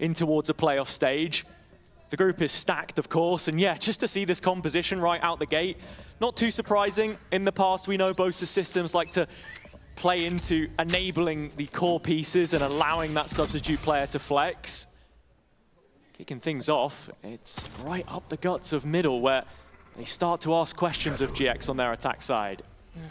in towards a playoff stage. The group is stacked, of course, and yeah, just to see this composition right out the gate, not too surprising. In the past, we know both the systems like to play into enabling the core pieces and allowing that substitute player to flex. Kicking things off, it's right up the guts of middle where they start to ask questions of GX on their attack side.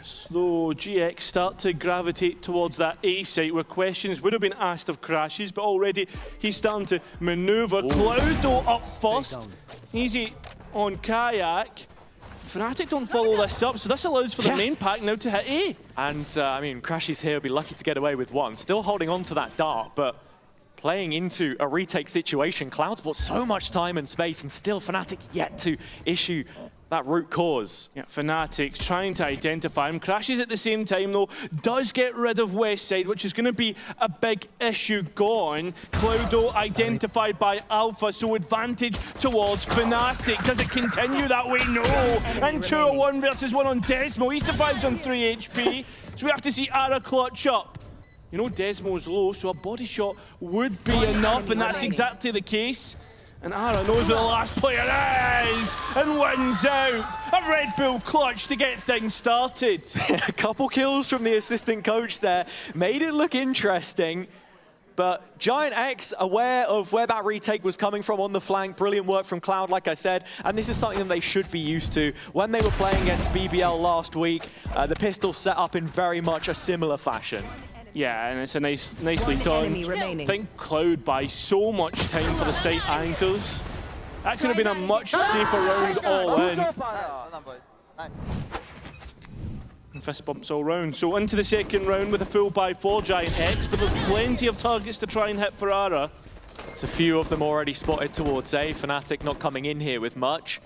Slow GX start to gravitate towards that A site where questions would have been asked of Crashes, but already he's starting to maneuver. Cloudo up first, easy on Kayak. Fnatic don't follow this up, so this allows for the main pack now to hit A. And I mean, Crashes here will be lucky to get away with one. Still holding on to that dart, but playing into a retake situation. Cloud's bought so much time and space, and still Fnatic yet to issue that root cause. Yeah, Fnatic's trying to identify him. Crashes at the same time, though, does get rid of West Side, which is going to be a big issue gone. Cloudo identified by Alpha, so advantage towards Fnatic. Does it continue that way? No. And 2-1 versus 1 on Desmo. He survives on 3 HP, so we have to see Ara clutch up. You know, Desmo's low, so a body shot would be enough, and that's exactly the case. And Ara knows where the last player is and wins out. A Red Bull clutch to get things started. A couple kills from the assistant coach there made it look interesting. But Giant X aware of where that retake was coming from on the flank. Brilliant work from Cloud, like I said. And this is something that they should be used to. When they were playing against BBL last week, the pistol set up in very much a similar fashion. Yeah, and it's a nicely done. I think Cloud buys so much time for the site anchors. That could have been a much safer round all in. And fist bumps all round. So into the second round with a full buy for Giant X, but there's plenty of targets to try and hit for Ara. It's a few of them already spotted towards A. Fnatic not coming in here with much.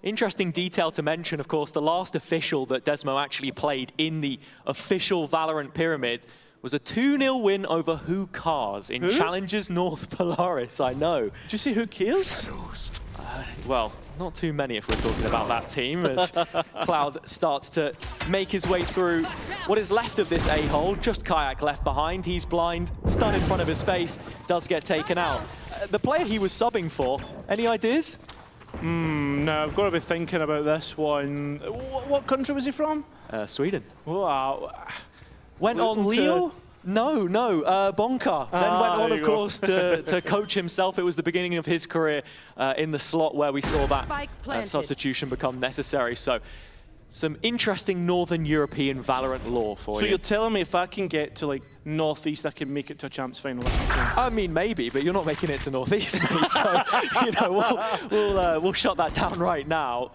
Interesting detail to mention, of course, the last official that Desmo actually played in the official Valorant pyramid was a 2-0 win over Who Cars in Challengers North Polaris, I know. Did you say Who Cares? Well, not too many if we're talking about that team, as Cloud starts to make his way through what is left of this A-hole. Just Kayak left behind. He's blind, stun in front of his face, does get taken out. The player he was subbing for, any ideas? No, I've got to be thinking about this one. What country was he from? Sweden. Wow. Went on Leo? to... No, Bonka. Then went on, of course, to coach himself. It was the beginning of his career in the slot where we saw that substitution become necessary. So some interesting Northern European Valorant lore for you. So you're telling me if I can get to like Northeast, I can make it to a Champs final? I mean, maybe, but you're not making it to Northeast, mate. So, you know, we'll shut that down right now.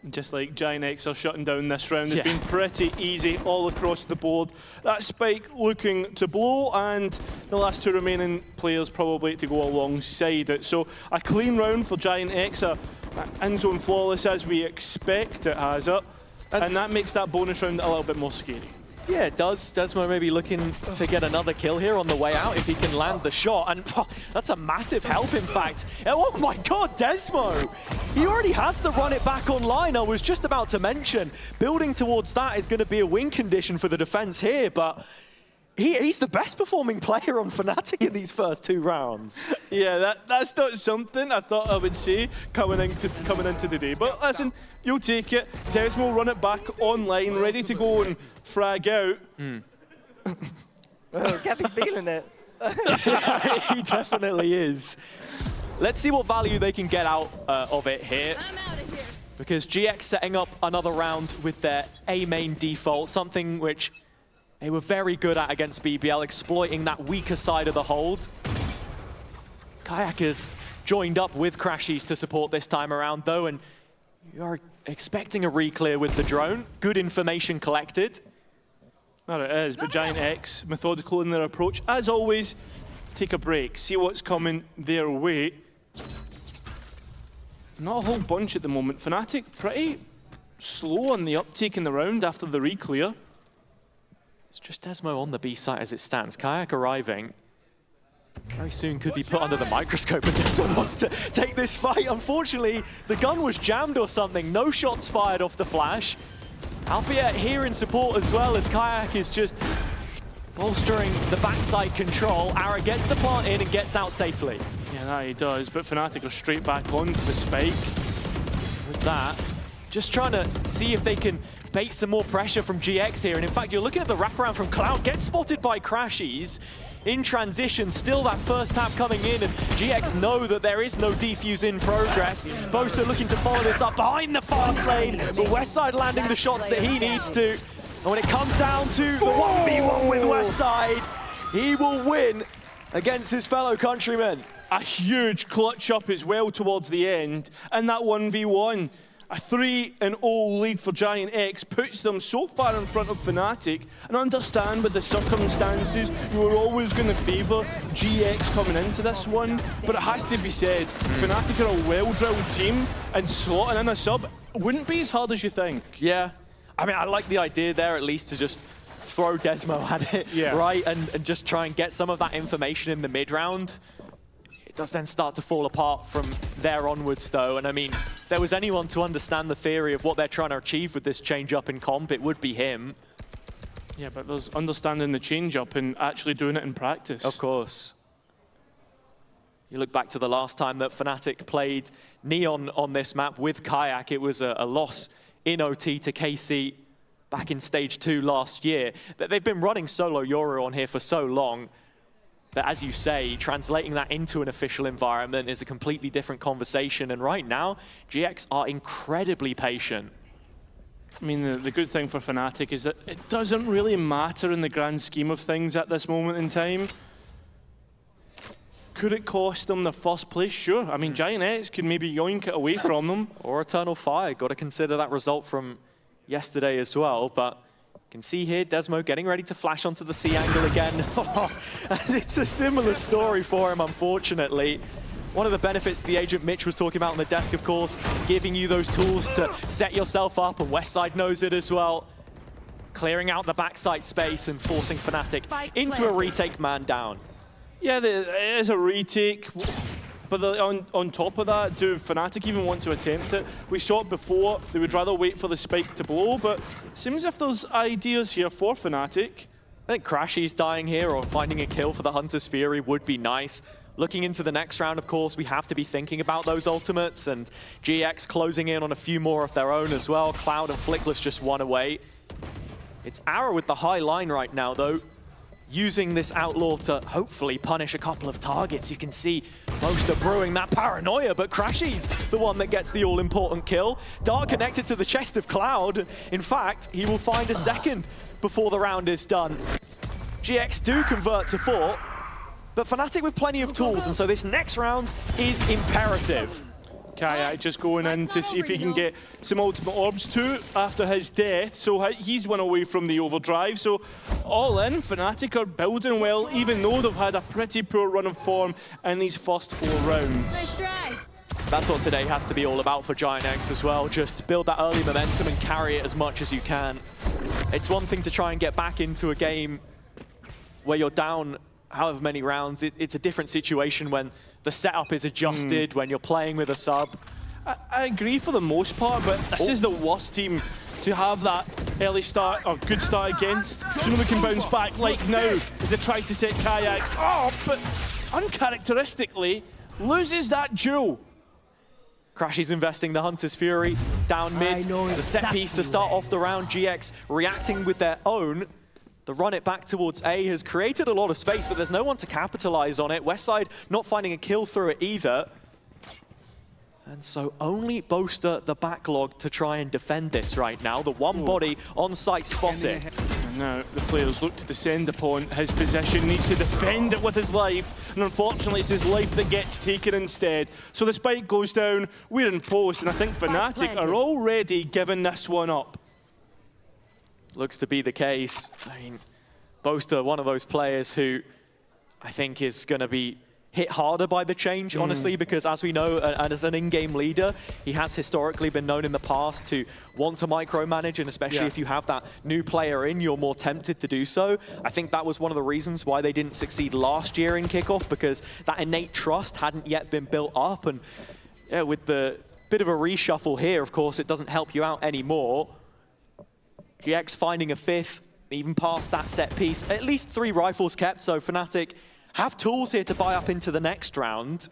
Just like Giant X are shutting down this round. It's been pretty easy all across the board. That spike looking to blow, and the last two remaining players probably to go alongside it. So a clean round for Giant X, in-zone flawless as we expect it has it. And that makes that bonus round a little bit more scary. Yeah, it does. Desmo maybe looking to get another kill here on the way out if he can land the shot. And that's a massive help, in fact. Oh my God, Desmo! He already has the run it back online. I was just about to mention, building towards that is going to be a win condition for the defense here, but he's the best performing player on Fnatic in these first two rounds. Yeah, that's not something I thought I would say coming into today. But listen, you'll take it. Desmo run it back online, ready to go and frag out. Kathy's feeling it. He definitely is. Let's see what value they can get out of it here. Because GX setting up another round with their A main default, something which they were very good at against BBL, exploiting that weaker side of the hold. Kayak has joined up with Crashies to support this time around, though, and you are expecting a re-clear with the drone. Good information collected. There it is, but Giant X, methodical in their approach. As always, take a break, see what's coming their way. Not a whole bunch at the moment. Fnatic pretty slow on the uptake in the round after the re-clear. It's just Desmo on the B site as it stands. Kayak arriving. Very soon could be put under the microscope, and Desmo wants to take this fight. Unfortunately, the gun was jammed or something. No shots fired off the flash. Alpha here in support as well, as Kayak is just bolstering the backside control. Ara gets the plant in and gets out safely. Yeah, that he does, but Fnatic are straight back onto the spike. With that, just trying to see if they can bait some more pressure from GX here. And in fact, you're looking at the wraparound from Cloud, gets spotted by Crashies. In transition, still that first tap coming in, and GX know that there is no defuse in progress. Bosa looking to follow this up behind the fast lane, but Westside landing the shots that he needs to. And when it comes down to the 1v1 with Westside, he will win against his fellow countrymen. A huge clutch up as well towards the end, and that 1v1. A 3-0 lead for Giant X puts them so far in front of Fnatic, and understand with the circumstances, you were always going to favour GX coming into this one, but it has to be said, Fnatic are a well-drilled team, and slotting in a sub wouldn't be as hard as you think. Yeah, I mean, I like the idea there at least to just throw Desmo at it, yeah. right, and just try and get some of that information in the mid-round. It does then start to fall apart from there onwards, though. And I mean, if there was anyone to understand the theory of what they're trying to achieve with this change-up in comp, it would be him. Yeah, but there's understanding the change-up and actually doing it in practice. Of course. You look back to the last time that Fnatic played Neon on this map with Kayak, it was a loss in OT to KC back in Stage 2 last year. They've been running solo Yoru on here for so long. But as you say, translating that into an official environment is a completely different conversation. And right now, GX are incredibly patient. I mean, the good thing for Fnatic is that it doesn't really matter in the grand scheme of things at this moment in time. Could it cost them their first place? Sure. I mean, Giant X could maybe yoink it away from them. Or Eternal Fire. Got to consider that result from yesterday as well. But you can see here Desmo getting ready to flash onto the C angle again. And it's a similar story for him, unfortunately. One of the benefits the agent Mitch was talking about on the desk, of course, giving you those tools to set yourself up, and Westside knows it as well. Clearing out the backside space and forcing Fnatic into a retake man down. Yeah, it is a retake. But on top of that, do Fnatic even want to attempt it? We saw it before, they would rather wait for the spike to blow, but it seems as if there's ideas here for Fnatic. I think Crashy's dying here or finding a kill for the Hunter's Fury would be nice. Looking into the next round, of course, we have to be thinking about those ultimates, and GX closing in on a few more of their own as well. Cloud and Flickless just one away. It's Arrow with the high line right now, though, using this Outlaw to hopefully punish a couple of targets. You can see Boaster brewing that paranoia, but Crashy's the one that gets the all-important kill. Dart connected to the chest of Cloud. In fact, he will find a second before the round is done. GX do convert to 4, but Fnatic with plenty of tools, and so this next round is imperative. Kayak just going in to see if he can get some ultimate orbs too after his death, so he's one away from the overdrive. So all in, Fnatic are building well, even though they've had a pretty poor run of form in these first 4 rounds. Nice try. That's what today has to be all about for Giant X as well. Just build that early momentum and carry it as much as you can. It's one thing to try and get back into a game where you're down however many rounds. It's a different situation when the setup is adjusted, when you're playing with a sub. I agree for the most part, but this is the worst team to have that early start or good start against. You know, we can bounce back like now as they try to set Kayak up, but uncharacteristically loses that duel. Crashy's investing the Hunter's Fury down mid. The set piece to start off the round. GX reacting with their own. The run it back towards A has created a lot of space, but there's no one to capitalize on it. Westside not finding a kill through it either. And so only Boaster the backlog to try and defend this right now. The one body on site spotted. And now the players look to descend upon his position, needs to defend it with his life, and unfortunately it's his life that gets taken instead. So the spike goes down, we're in post, and I think Fnatic are already giving this one up. Looks to be the case. I mean, Boaster, one of those players who I think is going to be hit harder by the change, honestly, because as we know, as an in-game leader, he has historically been known in the past to want to micromanage, and especially if you have that new player in, you're more tempted to do so. I think that was one of the reasons why they didn't succeed last year in kickoff, because that innate trust hadn't yet been built up, and yeah, with the bit of a reshuffle here, of course, it doesn't help you out anymore. GX finding a 5th even past that set piece. At least 3 rifles kept, so Fnatic have tools here to buy up into the next round.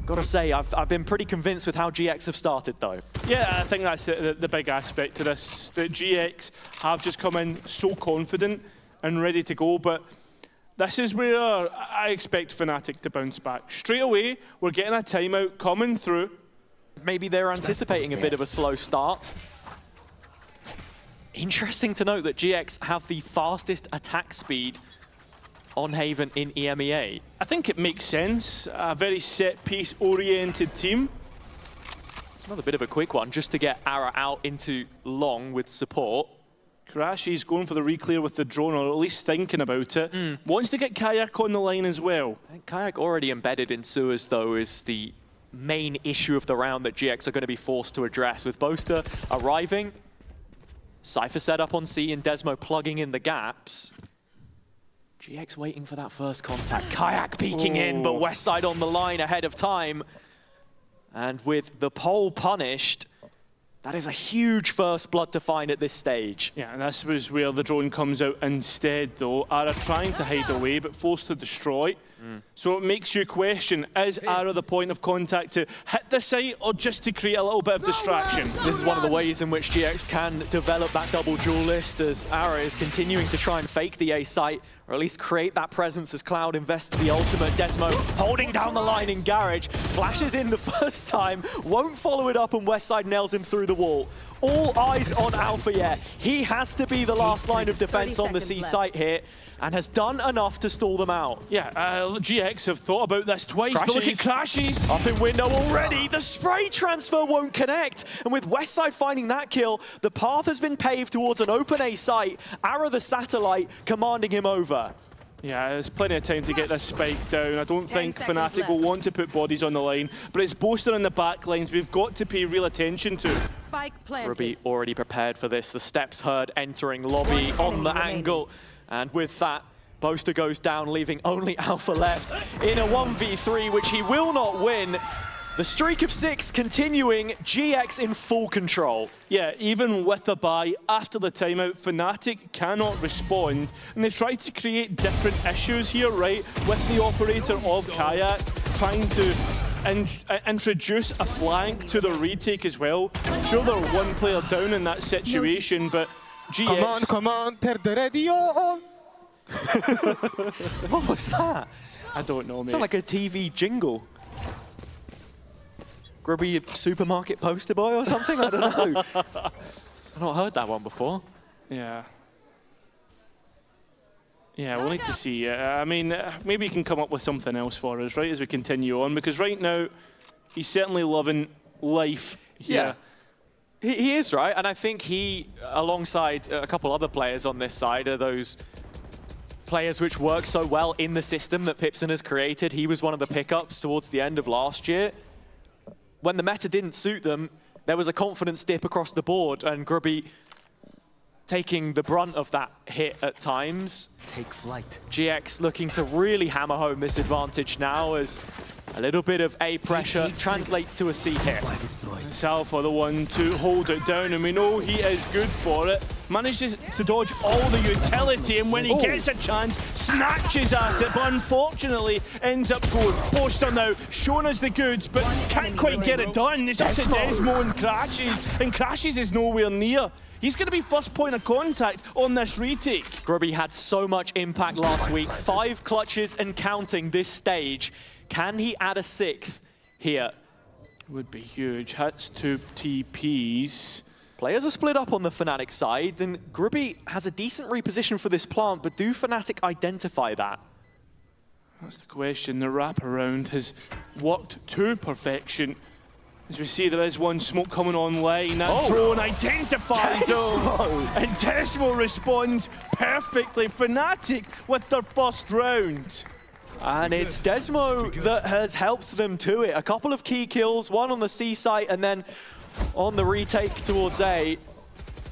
Gotta say, I've been pretty convinced with how GX have started, though. Yeah, I think that's the big aspect to this, that GX have just come in so confident and ready to go, but this is where I expect Fnatic to bounce back. Straight away, we're getting a timeout coming through. Maybe they're anticipating a bit of a slow start. Interesting to note that GX have the fastest attack speed on Haven in EMEA. I think it makes sense. A very set-piece oriented team. It's another bit of a quick one, just to get Ara out into long with support. Crashy's going for the reclear with the drone, or at least thinking about it. Wants to get Kayak on the line as well. I think Kayak already embedded in sewers, though, is the main issue of the round that GX are going to be forced to address. With Boaster arriving, Cypher set up on C and Desmo plugging in the gaps. GX waiting for that first contact. Kayak peeking in, but Westside on the line ahead of time. And with the pole punished, that is a huge first blood to find at this stage. Yeah, and this was where the drone comes out instead, though. Ara trying to hide away, but forced to destroy. So it makes you question, is Ara the point of contact to hit the site or just to create a little bit of distraction? This is one of the ways in which GX can develop that double duelist, as Ara is continuing to try and fake the A site, or at least create that presence as Cloud invests the ultimate. Desmo holding down the line in Garage, flashes in the first time, won't follow it up, and Westside nails him through the wall. All eyes on Alpha, yeah. He has to be the last line of defense on the C site here, and has done enough to stall them out. Yeah, GX have thought about this twice, but look at Crashies. Up in window already, the spray transfer won't connect, and with Westside finding that kill, the path has been paved towards an open A site. Ara the satellite commanding him over. Yeah, there's plenty of time to get this spike down. I don't think Fnatic will want to put bodies on the line, but it's Boaster in the back lines we've got to pay real attention to. Spike planted. Ruby already prepared for this. The steps heard entering lobby on the angle. And with that, Boaster goes down, leaving only Alpha left in a 1v3, which he will not win. The streak of 6 continuing, GX in full control. Yeah, even with the buy after the timeout, Fnatic cannot respond, and they try to create different issues here, right? With the operator of Kayak trying to introduce a flank to the retake as well. Sure, they're one player down in that situation, but GX... Come on, turn the radio on. What was that? I don't know, mate. Sound like a TV jingle. Grubby supermarket poster boy or something? I don't know. I've not heard that one before. Yeah. Yeah, we'll need to see. I mean, maybe he can come up with something else for us, right, as we continue on, because right now, he's certainly loving life here. Yeah. He is, right? And I think he, alongside a couple other players on this side, are those players which work so well in the system that Pipson has created. He was one of the pickups towards the end of last year. When the meta didn't suit them, there was a confidence dip across the board, and Grubby taking the brunt of that hit at times. Take flight. GX looking to really hammer home this advantage now, as a little bit of A pressure translates to a C hit. It's Alpha, the one to hold it down, and we know he is good for it. Manages to dodge all the utility, and when he gets a chance, snatches at it, but unfortunately ends up going. Boaster now showing us the goods, but can't quite get it done. It's up to Desmo and Crashes is nowhere near. He's going to be first point of contact on this retake. Grubby had so much impact last week. 5 clutches and counting this stage. Can he add a 6th here? Would be huge. Hits 2 TPs. Players are split up on the Fnatic side, then Grubby has a decent reposition for this plant, but do Fnatic identify that? That's the question. The wraparound has worked to perfection. As we see, there is one smoke coming online. That drone identifies him, and Desmo responds perfectly. Fnatic with their first round. And it's Desmo that has helped them to it. A couple of key kills, one on the C site, and then on the retake towards A.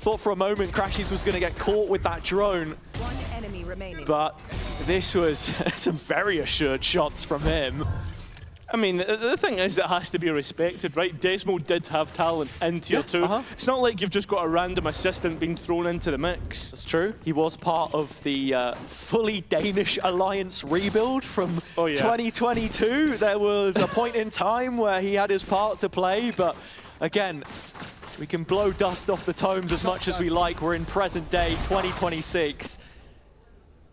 Thought for a moment Crashies was going to get caught with that drone. One enemy remaining. But this was some very assured shots from him. I mean, the thing is, it has to be respected, right? Desmo did have talent in Tier 2. It's not like you've just got a random assistant being thrown into the mix. That's true. He was part of the fully Danish Alliance rebuild from 2022. There was a point in time where he had his part to play, but again, we can blow dust off the tomes as much as we like. We're in present day 2026.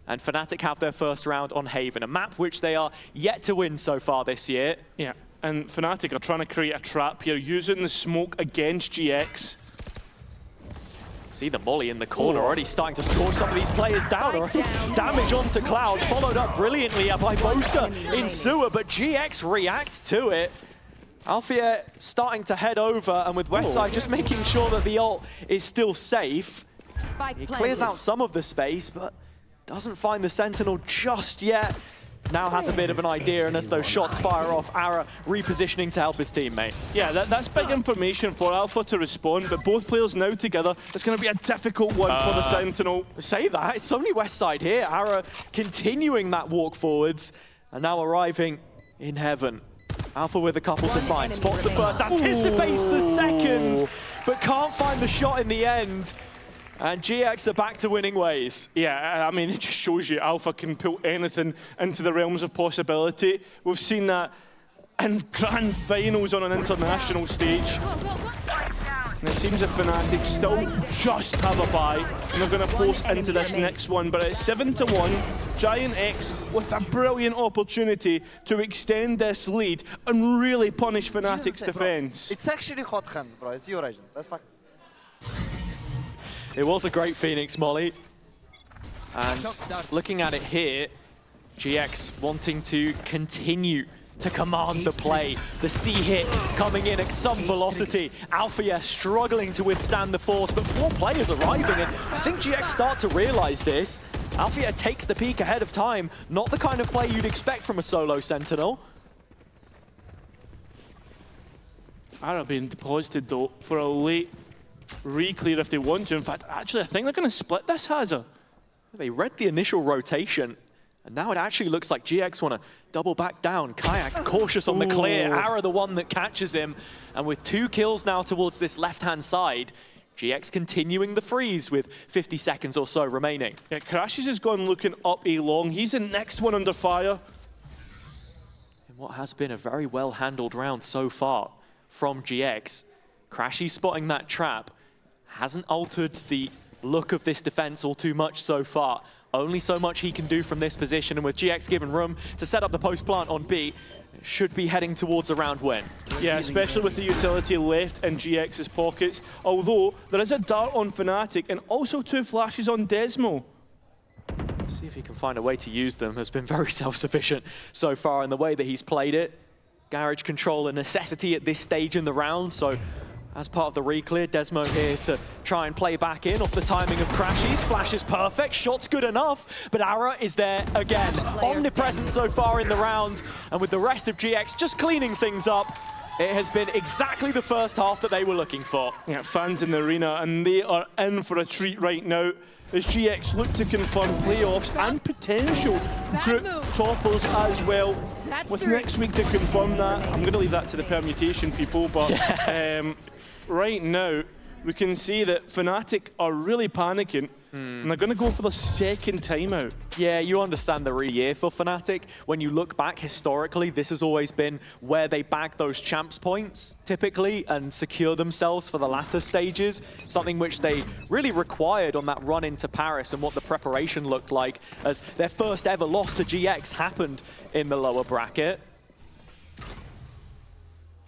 And Fnatic have their first round on Haven, a map which they are yet to win so far this year. Yeah, and Fnatic are trying to create a trap here, using the smoke against GX. See the molly in the corner, already starting to scorch some of these players down. Already damage onto Cloud, followed up brilliantly by Boaster in sewer, but GX react to it. Alfia starting to head over, and with Westside just making sure that the ult is still safe. He clears out some of the space, but doesn't find the Sentinel just yet. Now has a bit of an idea, and as those shots fire off, Ara repositioning to help his teammate. Yeah, that's big information for Alpha to respond, but both players now together, it's going to be a difficult one for the Sentinel. Say that, it's only Westside here. Ara continuing that walk forwards, and now arriving in Heaven. Alpha with a couple to find, spots the first, anticipates the second, but can't find the shot in the end. And GX are back to winning ways. Yeah, I mean, it just shows you Alpha can put anything into the realms of possibility. We've seen that in grand finals on an international stage. And it seems that Fnatic still just have a bye, and they're going to force into this next one. But it's 7-1, Giant X with a brilliant opportunity to extend this lead and really punish Fnatic's defense. It's actually hot hands, bro. It's your agent. That's fine. It was a great Phoenix molly. And looking at it here, GX wanting to continue to command the play. The C hit coming in at some velocity. Alfia struggling to withstand the force, but 4 players arriving, and I think GX start to realize this. Alfia takes the peak ahead of time. Not the kind of play you'd expect from a solo Sentinel. Ara being deposited though for a late re-clear if they want to. In fact, actually, I think they're going to split this, Hazza. They read the initial rotation, and now it actually looks like GX want to double back down. Kayak cautious on the clear, Ara the one that catches him, and with 2 kills now towards this left-hand side, GX continuing the freeze with 50 seconds or so remaining. Yeah, Crashes has gone looking up a long. He's the next one under fire. In what has been a very well-handled round so far from GX, Crashy spotting that trap hasn't altered the look of this defense all too much so far. Only so much he can do from this position, and with GX given room to set up the post plant on B, should be heading towards a round win. Yeah, especially with the utility left in GX's pockets, although there is a dart on Fnatic and also 2 flashes on Desmo. See if he can find a way to use them. Has been very self-sufficient so far in the way that he's played it. Garage control a necessity at this stage in the round, so as part of the re-clear, Desmo here to try and play back in off the timing of Crashies. Flash is perfect, shot's good enough, but Ara is there again. Omnipresent so far in the round, and with the rest of GX just cleaning things up, it has been exactly the first half that they were looking for. Yeah, fans in the arena, and they are in for a treat right now as GX look to confirm playoffs and potential group toppers as well. With next week to confirm that, I'm going to leave that to the permutation people, but right now, we can see that Fnatic are really panicking, and they're going to go for the second timeout. Yeah, you understand the re-year for Fnatic. When you look back historically, this has always been where they bag those champs points, typically, and secure themselves for the latter stages, something which they really required on that run into Paris and what the preparation looked like, as their first ever loss to GX happened in the lower bracket.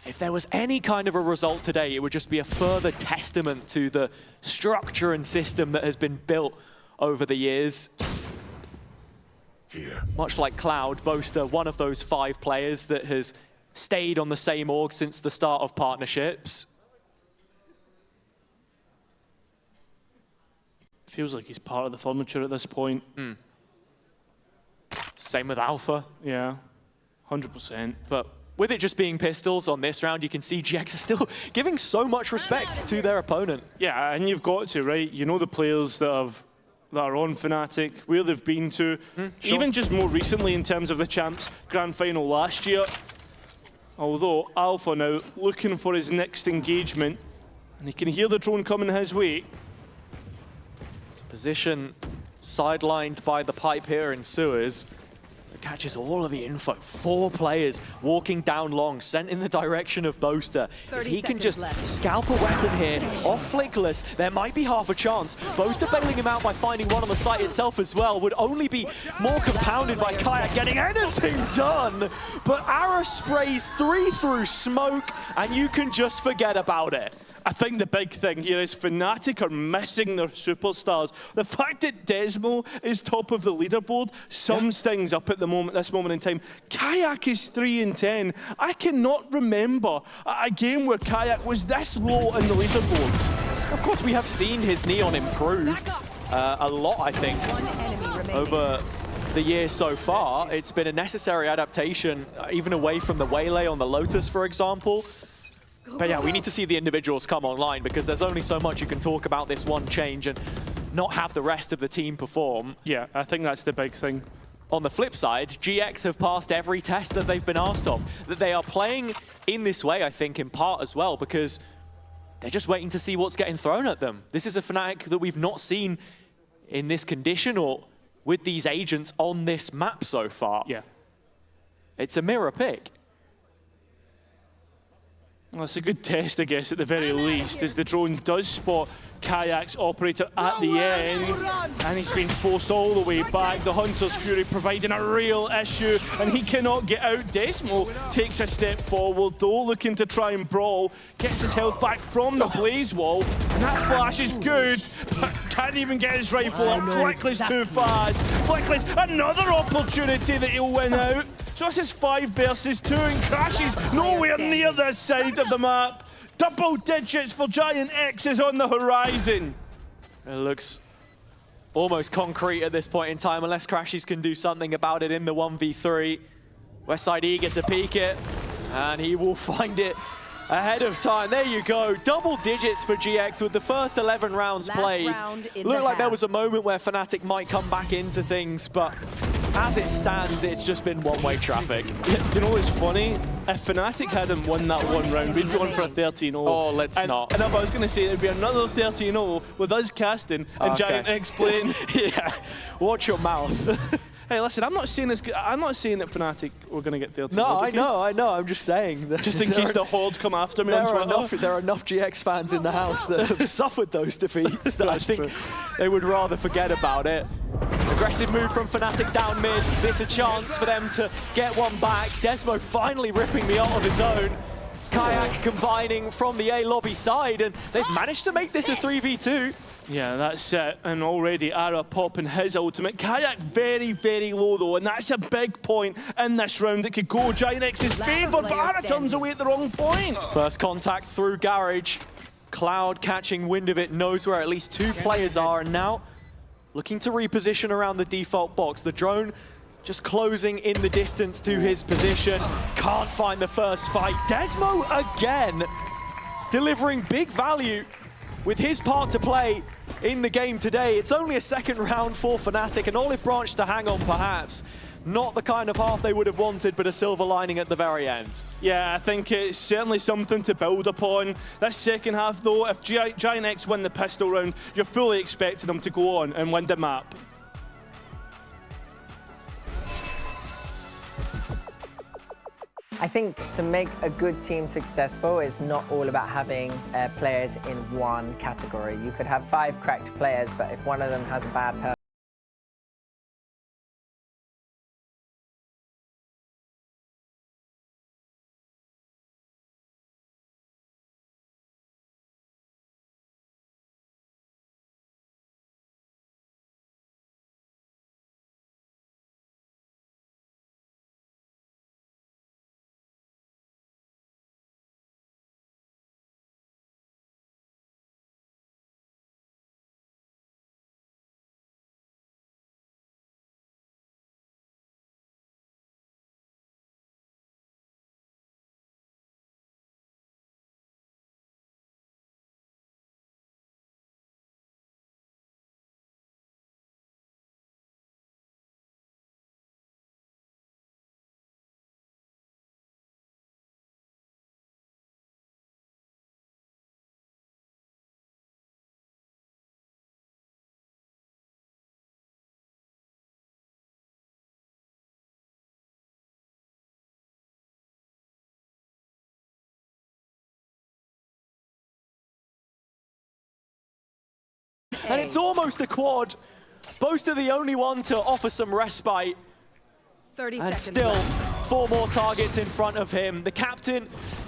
If there was any kind of a result today, it would just be a further testament to the structure and system that has been built over the years. Here. Much like Cloud, Boaster, one of those 5 players that has stayed on the same org since the start of partnerships. Feels like he's part of the furniture at this point. Same with Alpha. Yeah, 100%. But with it just being pistols on this round, you can see GX are still giving so much respect to their opponent. Yeah, and you've got to, right? You know the players that are on Fnatic, where they've been to. Sure. Even just more recently in terms of the Champs Grand Final last year. Although Alpha now looking for his next engagement, and he can hear the drone coming his way. Position sidelined by the pipe here in sewers. It catches all of the info. 4 players walking down long, sent in the direction of Boaster. If he can just scalp a weapon here, off flickless, there might be half a chance. Boaster bailing him out by finding one on the site itself as well would only be more compounded by Kayak getting anything done. But Ara sprays 3 through smoke, and you can just forget about it. I think the big thing here is Fnatic are missing their superstars. The fact that Desmo is top of the leaderboard sums things up at this moment in time. Kayak is 3-10. I cannot remember a game where Kayak was this low in the leaderboards. Of course, we have seen his Neon improve a lot, I think, over the year so far. It's been a necessary adaptation, even away from the Waylay on the Lotus, for example. But yeah, we need to see the individuals come online because there's only so much you can talk about this one change and not have the rest of the team perform. Yeah, I think that's the big thing. On the flip side, GX have passed every test that they've been asked of. That they are playing in this way, I think, in part as well, because they're just waiting to see what's getting thrown at them. This is a Fnatic that we've not seen in this condition or with these agents on this map so far. Yeah. It's a mirror pick. Well, it's a good test, I guess, at the very least, as the drone does spot Kayak's operator at the end, and he's been forced all the way back. The Hunter's Fury providing a real issue, and he cannot get out. Desmo takes a step forward, though, looking to try and brawl, gets his health back from the blaze wall, and that flash is good, but can't even get his rifle up. Flickless too fast. Flickless, another opportunity that he'll win out. So this is 5 versus 2, and Crashes nowhere near this side of the map. Double digits for Giant X is on the horizon. It looks almost concrete at this point in time, unless Crashes can do something about it in the 1v3. Westside E gets a peek it, and he will find it ahead of time. There you go. Double digits for GX with the first 11 rounds played. Looked like there was a moment where Fnatic might come back into things, but as it stands, it's just been one-way traffic. Do you know what's funny? If Fnatic hadn't won that one round, we'd be on for a 13-0. Oh, let's not. And if I was going to say it'd be another 13-0 with us casting and Giant X playing. Yeah, watch your mouth. Hey, listen, I'm not saying this. I'm not saying that Fnatic were going to get 13. No, okay? I know. I'm just saying that just in case the Horde come after me on Twitter. There are enough GX fans in the house that have suffered those defeats that I think they would rather forget about it. Aggressive move from Fnatic down mid. This a chance for them to get one back. Desmo finally ripping the ult of his own. Kayak combining from the A lobby side, and they've managed to make this a 3v2. Yeah, that's it. And already Ara popping his ultimate. Kayak very, very low though, and that's a big point in this round that could go Giant X's favour, but Ara turns away at the wrong point. First contact through Garage. Cloud catching wind of it, knows where at least 2 players are, and now looking to reposition around the default box. The drone just closing in the distance to his position. Can't find the first fight. Desmo again, delivering big value with his part to play in the game today. It's only a second round for Fnatic, an olive branch to hang on perhaps. Not the kind of half they would have wanted, but a silver lining at the very end. Yeah, I think it's certainly something to build upon. This second half though, if Giant X win the pistol round, you're fully expecting them to go on and win the map. I think to make a good team successful, it's not all about having players in one category. You could have 5 cracked players, but if one of them has a bad and it's almost a quad. Boaster the only one to offer some respite. 30 And seconds still, left. 4 more targets in front of him. The captain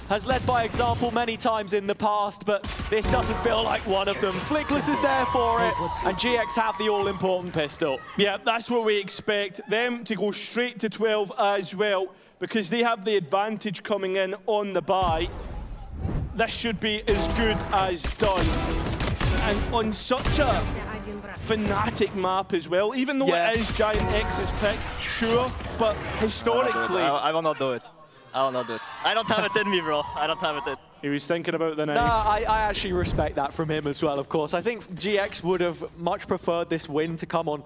has led by example many times in the past, but this doesn't feel like one of them. Flickless is there for it, and GX have the all-important pistol. Yeah, that's what we expect. Them to go straight to 12 as well, because they have the advantage coming in on the buy. This should be as good as done. And on such a Fnatic map as well, even though it is Giant X's pick, sure, but historically... I will not do it. I will not do it. I don't have it in me, bro. I don't have it in. He was thinking about the knife. Nah, I actually respect that from him as well, of course. I think GX would have much preferred this win to come on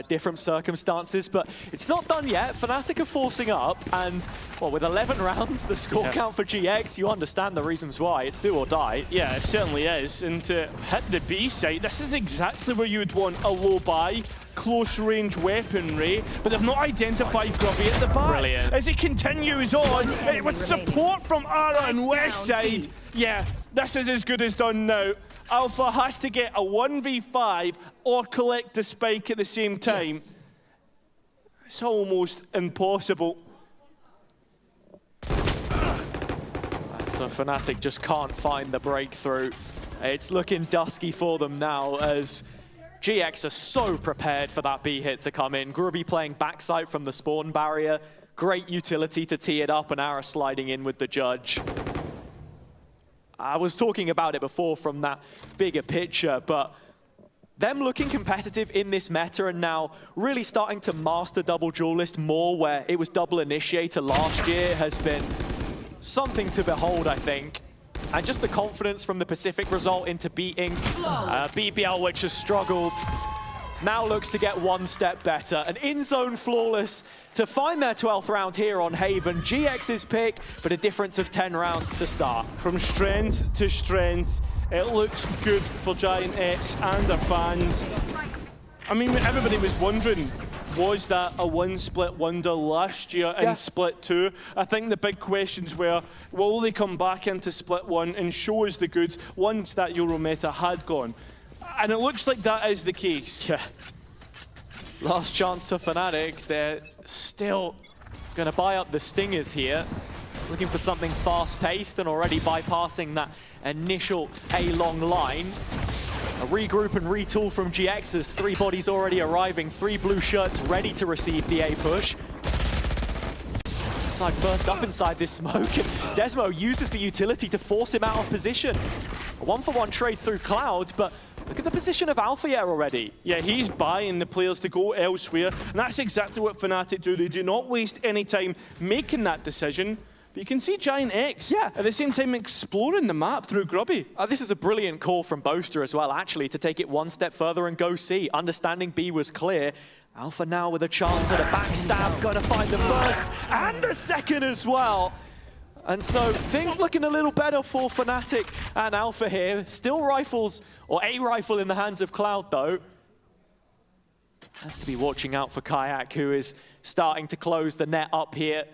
different circumstances, but it's not done yet. Fnatic are forcing up, and well, with 11 rounds, the score count for GX, you understand the reasons why. It's do or die. Yeah, it certainly is. And to hit the B site, this is exactly where you would want a low buy, close range weaponry, but they've not identified Grubby at the back. Brilliant. As it continues on, with support from Ara and West side, yeah, this is as good as done now. Alpha has to get a 1v5 or collect the spike at the same time. It's almost impossible. So Fnatic just can't find the breakthrough. It's looking dusky for them now as GX are so prepared for that B hit to come in. Grubby playing backside from the spawn barrier. Great utility to tee it up, and Ara sliding in with the judge. I was talking about it before from that bigger picture, but them looking competitive in this meta and now really starting to master double duelist more, where it was double initiator last year, has been something to behold, I think. And just the confidence from the Pacific result into beating BBL, which has struggled, now looks to get one step better. An in-zone flawless to find their 12th round here on Haven. GX's pick, but a difference of 10 rounds to start. From strength to strength, it looks good for Giant X and their fans. I mean, everybody was wondering, was that a one-split wonder last year in Split 2? I think the big questions were, will they come back into Split 1 and show us the goods once that Euro meta had gone? And it looks like that is the case. Yeah. Last chance for Fnatic. They're still going to buy up the Stingers here. Looking for something fast-paced and already bypassing that initial A-long line. A regroup and retool from GX's. 3 bodies already arriving. 3 blue shirts ready to receive the A push. Side first up inside this smoke. Desmo uses the utility to force him out of position. A 1-for-1 trade through Cloud, but look at the position of Alpha here already. Yeah, he's buying the players to go elsewhere, and that's exactly what Fnatic do. They do not waste any time making that decision. But you can see Giant X at the same time exploring the map through Grubby. This is a brilliant call from Boaster as well, actually, to take it one step further and go C. Understanding B was clear. Alpha now with a chance at a backstab, gonna find the first and the second as well. And so things looking a little better for Fnatic and Alpha here. Still rifles, or a rifle in the hands of Cloud though. Has to be watching out for Kayak, who is starting to close the net up here.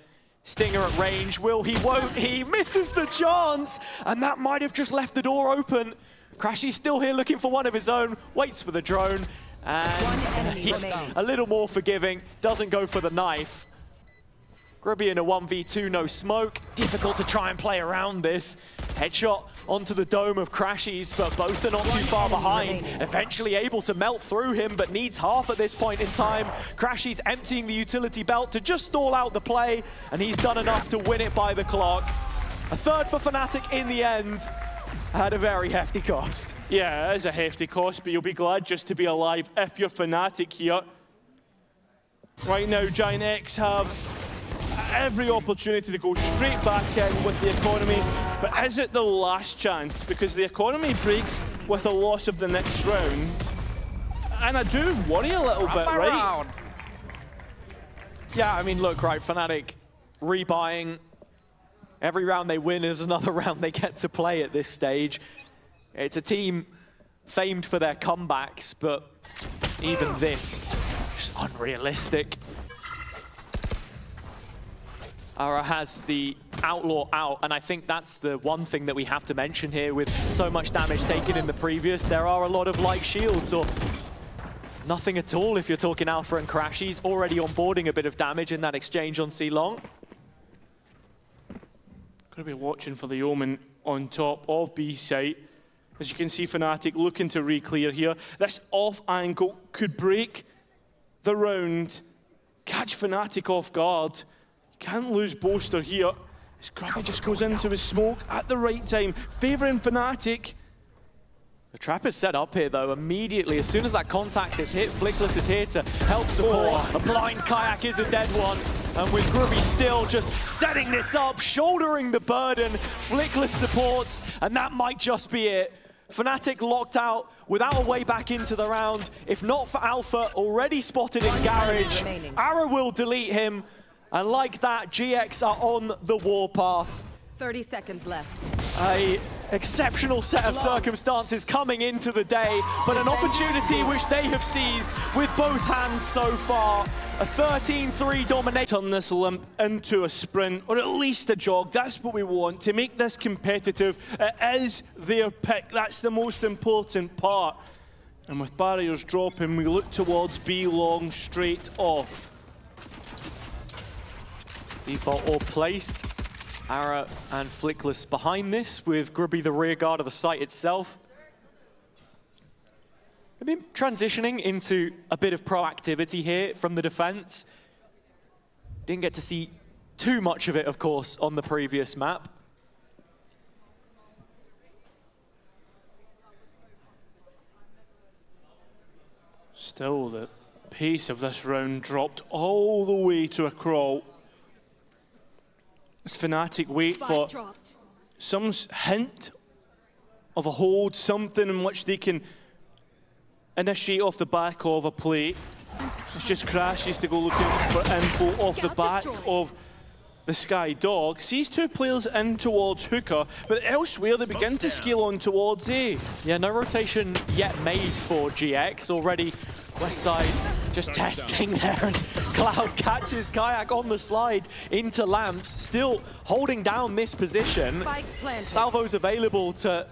Stinger at range, will he, won't he? Misses the chance, and that might have just left the door open. Crashy's still here looking for one of his own, waits for the drone, and he's a little more forgiving, doesn't go for the knife. Grubby in a 1v2, no smoke. Difficult to try and play around this. Headshot onto the dome of Crashies, but Boaster not too far behind. Eventually able to melt through him, but needs half at this point in time. Crashies emptying the utility belt to just stall out the play, and he's done enough to win it by the clock. A third for Fnatic in the end. At a very hefty cost. Yeah, it is a hefty cost, but you'll be glad just to be alive if you're Fnatic here. Right now, Giant X have every opportunity to go straight back in with the economy, but is it the last chance? Because the economy breaks with the loss of the next round, and I do worry a little bit, right? Yeah, I mean, look, right, Fnatic rebuying. Every round they win is another round they get to play at this stage. It's a team famed for their comebacks, but even this, just unrealistic. Ara has the Outlaw out, and I think that's the one thing that we have to mention here with so much damage taken in the previous. There are a lot of light shields or nothing at all if you're talking Alpha and Crash. He's already onboarding a bit of damage in that exchange on C-Long. Going to be watching for the Omen on top of B site. As you can see, Fnatic looking to re-clear here. This off angle could break the round, catch Fnatic off guard. Can't lose Boaster here. As Grubby just goes into his smoke at the right time, favouring Fnatic. The trap is set up here, though, immediately. As soon as that contact is hit, Flickless is here to help support. A blind Kayak is a dead one. And with Grubby still just setting this up, shouldering the burden, Flickless supports, and that might just be it. Fnatic locked out without a way back into the round. If not for Alpha, already spotted in Garage, Arrow will delete him. And like that, GX are on the warpath. 30 seconds left. A exceptional set of circumstances coming into the day, but an opportunity which they have seized with both hands so far. A 13-3 dominate. Turn this limp into a sprint, or at least a jog. That's what we want, to make this competitive. It is their pick. That's the most important part. And with barriers dropping, we look towards B long straight off. Default all placed. Ara and Flickless behind this, with Grubby the rear guard of the site itself. Maybe transitioning into a bit of proactivity here from the defense. Didn't get to see too much of it, of course, on the previous map. Still, the pace of this round dropped all the way to a crawl. As Fnatic wait for some hint of a hold, something in which they can initiate off the back of a play. It's just Crashes to go looking for info off the back of the Sky Dog. Sees two players in towards Hookah, but elsewhere they begin to scale on towards A. Yeah, no rotation yet made for GX. Already West side just testing there as Cloud catches Kayak on the slide into Lamps, still holding down this position. Salvo's available to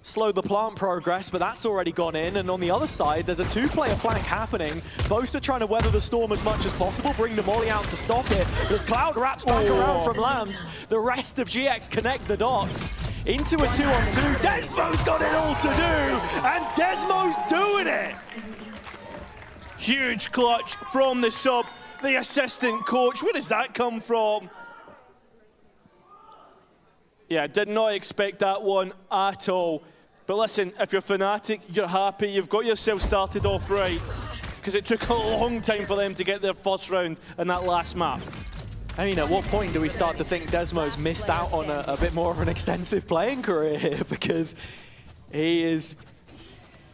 slow the plant progress, but that's already gone in. And on the other side, there's a two-player flank happening. Boaster trying to weather the storm as much as possible, bring the molly out to stop it. But as Cloud wraps back around from Lamps, the rest of GX connect the dots into a 2-on-2. Desmo's got it all to do, and Desmo's doing it! Huge clutch from the sub, the assistant coach. Where does that come from? Yeah, did not expect that one at all. But listen, if you're Fnatic, you're happy, you've got yourself started off right, because it took a long time for them to get their first round in that last map. I mean, at what point do we start to think Desmo's missed out on a bit more of an extensive playing career here? Because he is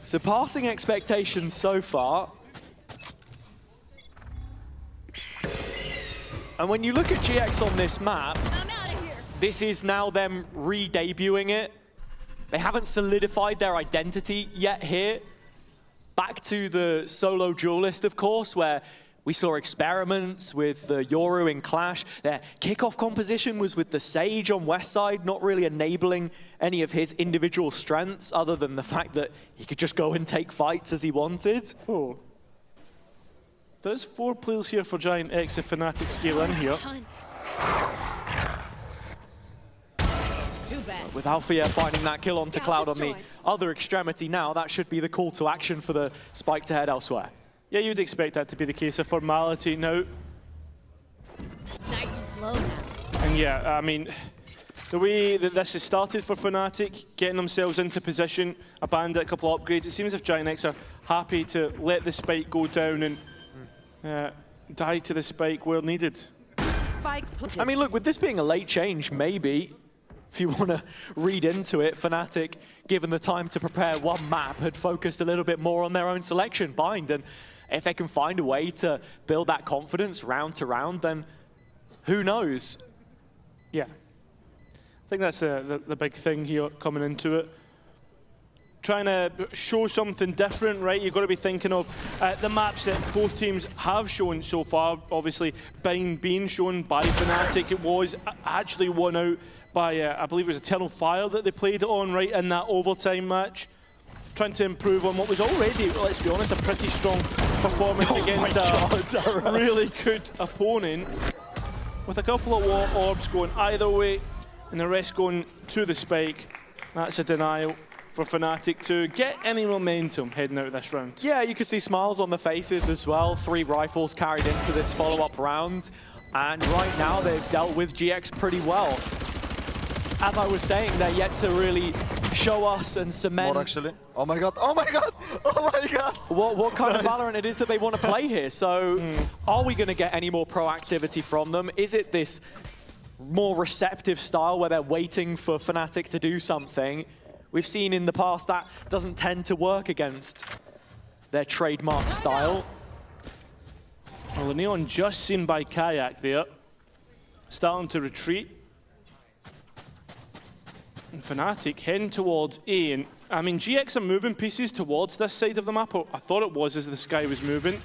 surpassing expectations so far. And when you look at GX on this map, this is now them re-debuting it. They haven't solidified their identity yet here. Back to the solo duelist, of course, where we saw experiments with the Yoru in Clash. Their kickoff composition was with the Sage on West side, not really enabling any of his individual strengths other than the fact that he could just go and take fights as he wanted. Oh. There's 4 players here for Giant X if Fnatic scale in here. With Althea finding that kill onto Cloud on the other extremity now, that should be the call to action for the Spike to head elsewhere. Yeah, you'd expect that to be the case, a formality now. Nice and slow now. And yeah, I mean, the way that this has started for Fnatic, getting themselves into position, a bandit, a couple of upgrades, it seems as if Giant X are happy to let the Spike go down and die to the Spike where needed. I mean, look, with this being a late change, maybe, if you want to read into it, Fnatic, given the time to prepare one map, had focused a little bit more on their own selection, Bind, and if they can find a way to build that confidence round to round, then who knows? Yeah. I think that's the big thing here coming into it. trying to show something different, right? You've got to be thinking of the maps that both teams have shown so far. Obviously, being shown by Fnatic, it was actually won out by, I believe it was Eternal Fire that they played it on, right, in that overtime match. Trying to improve on what was already, let's be honest, a pretty strong performance against a really good opponent. With a couple of orbs going either way, and the rest going to the spike. That's a denial for Fnatic to get any momentum heading out of this round. Yeah, you can see smiles on the faces as well. 3 rifles carried into this follow-up round. And right now, they've dealt with GX pretty well. As I was saying, they're yet to really show us and cement... More actually. Oh my god, oh my god, oh my god! What kind of Valorant it is that they want to play here. So are we going to get any more proactivity from them? Is it this more receptive style where they're waiting for Fnatic to do something? We've seen in the past that doesn't tend to work against their trademark style. Well, the Neon just seen by Kayak there, starting to retreat. And Fnatic heading towards A, and I mean GX are moving pieces towards this side of the map, or I thought it was as the sky was moving.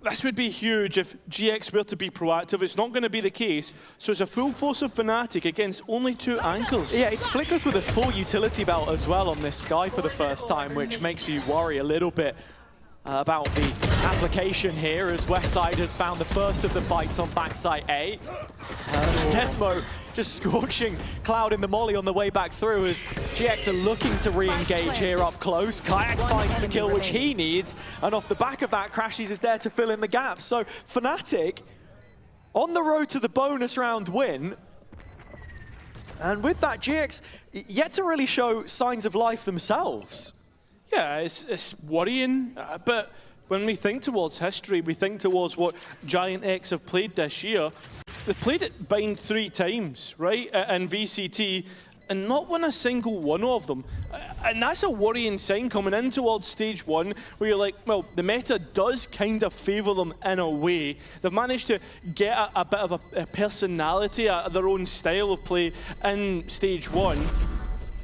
This would be huge if GX were to be proactive. It's not going to be the case, so it's a full force of Fnatic against only 2 ankles. Yeah, it's Flickless with a full utility belt as well on this sky for the first time, which makes you worry a little bit about the application here, as Westside has found the first of the fights on backside A. Desmo just scorching Cloud in the molly on the way back through as GX are looking to re-engage here up close. Kayak finds the kill which he needs, and off the back of that, Crashies is there to fill in the gaps. So Fnatic on the road to the bonus round win. And with that, GX yet to really show signs of life themselves. Yeah, it's worrying, but when we think towards history, we think towards what Giant X have played this year. They've played it bind 3 times, right, in VCT, and not won a single one of them. And that's a worrying sign coming in towards stage 1, where you're like, well, the meta does kind of favour them in a way. They've managed to get a bit of a personality, their own style of play in stage 1.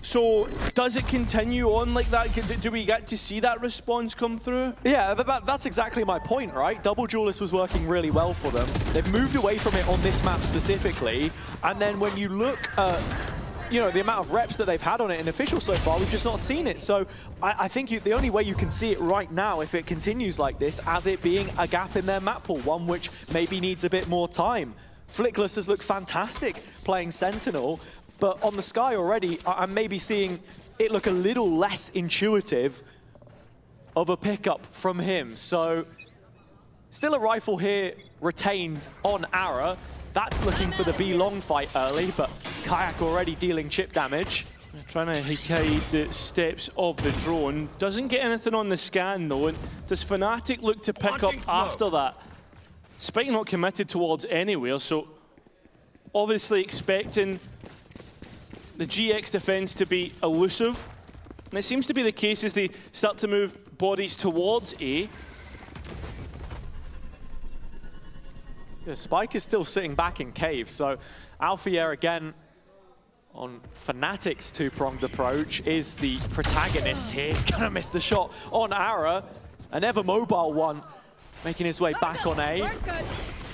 So does it continue on like that? Do we get to see that response come through? Yeah, that's exactly my point, right? Double Duelist was working really well for them. They've moved away from it on this map specifically, and then when you look at the amount of reps that they've had on it in official so far, we've just not seen it. So I think the only way you can see it right now, if it continues like this, as it being a gap in their map pool, one which maybe needs a bit more time. Flickless has looked fantastic playing Sentinel, but on the sky already, I'm maybe seeing it look a little less intuitive of a pickup from him. So still a rifle here retained on Ara. That's looking for the B long fight early, but Kayak already dealing chip damage. They're trying to hide the steps of the drone. Doesn't get anything on the scan though. And does Fnatic look to pick up after that? Spike not committed towards anywhere, so obviously expecting the GX defense to be elusive. And it seems to be the case as they start to move bodies towards A. The Spike is still sitting back in cave, so Alfier again on Fnatic's 2-pronged approach is the protagonist here. He's gonna miss the shot on Ara. An ever mobile one making his way back on A.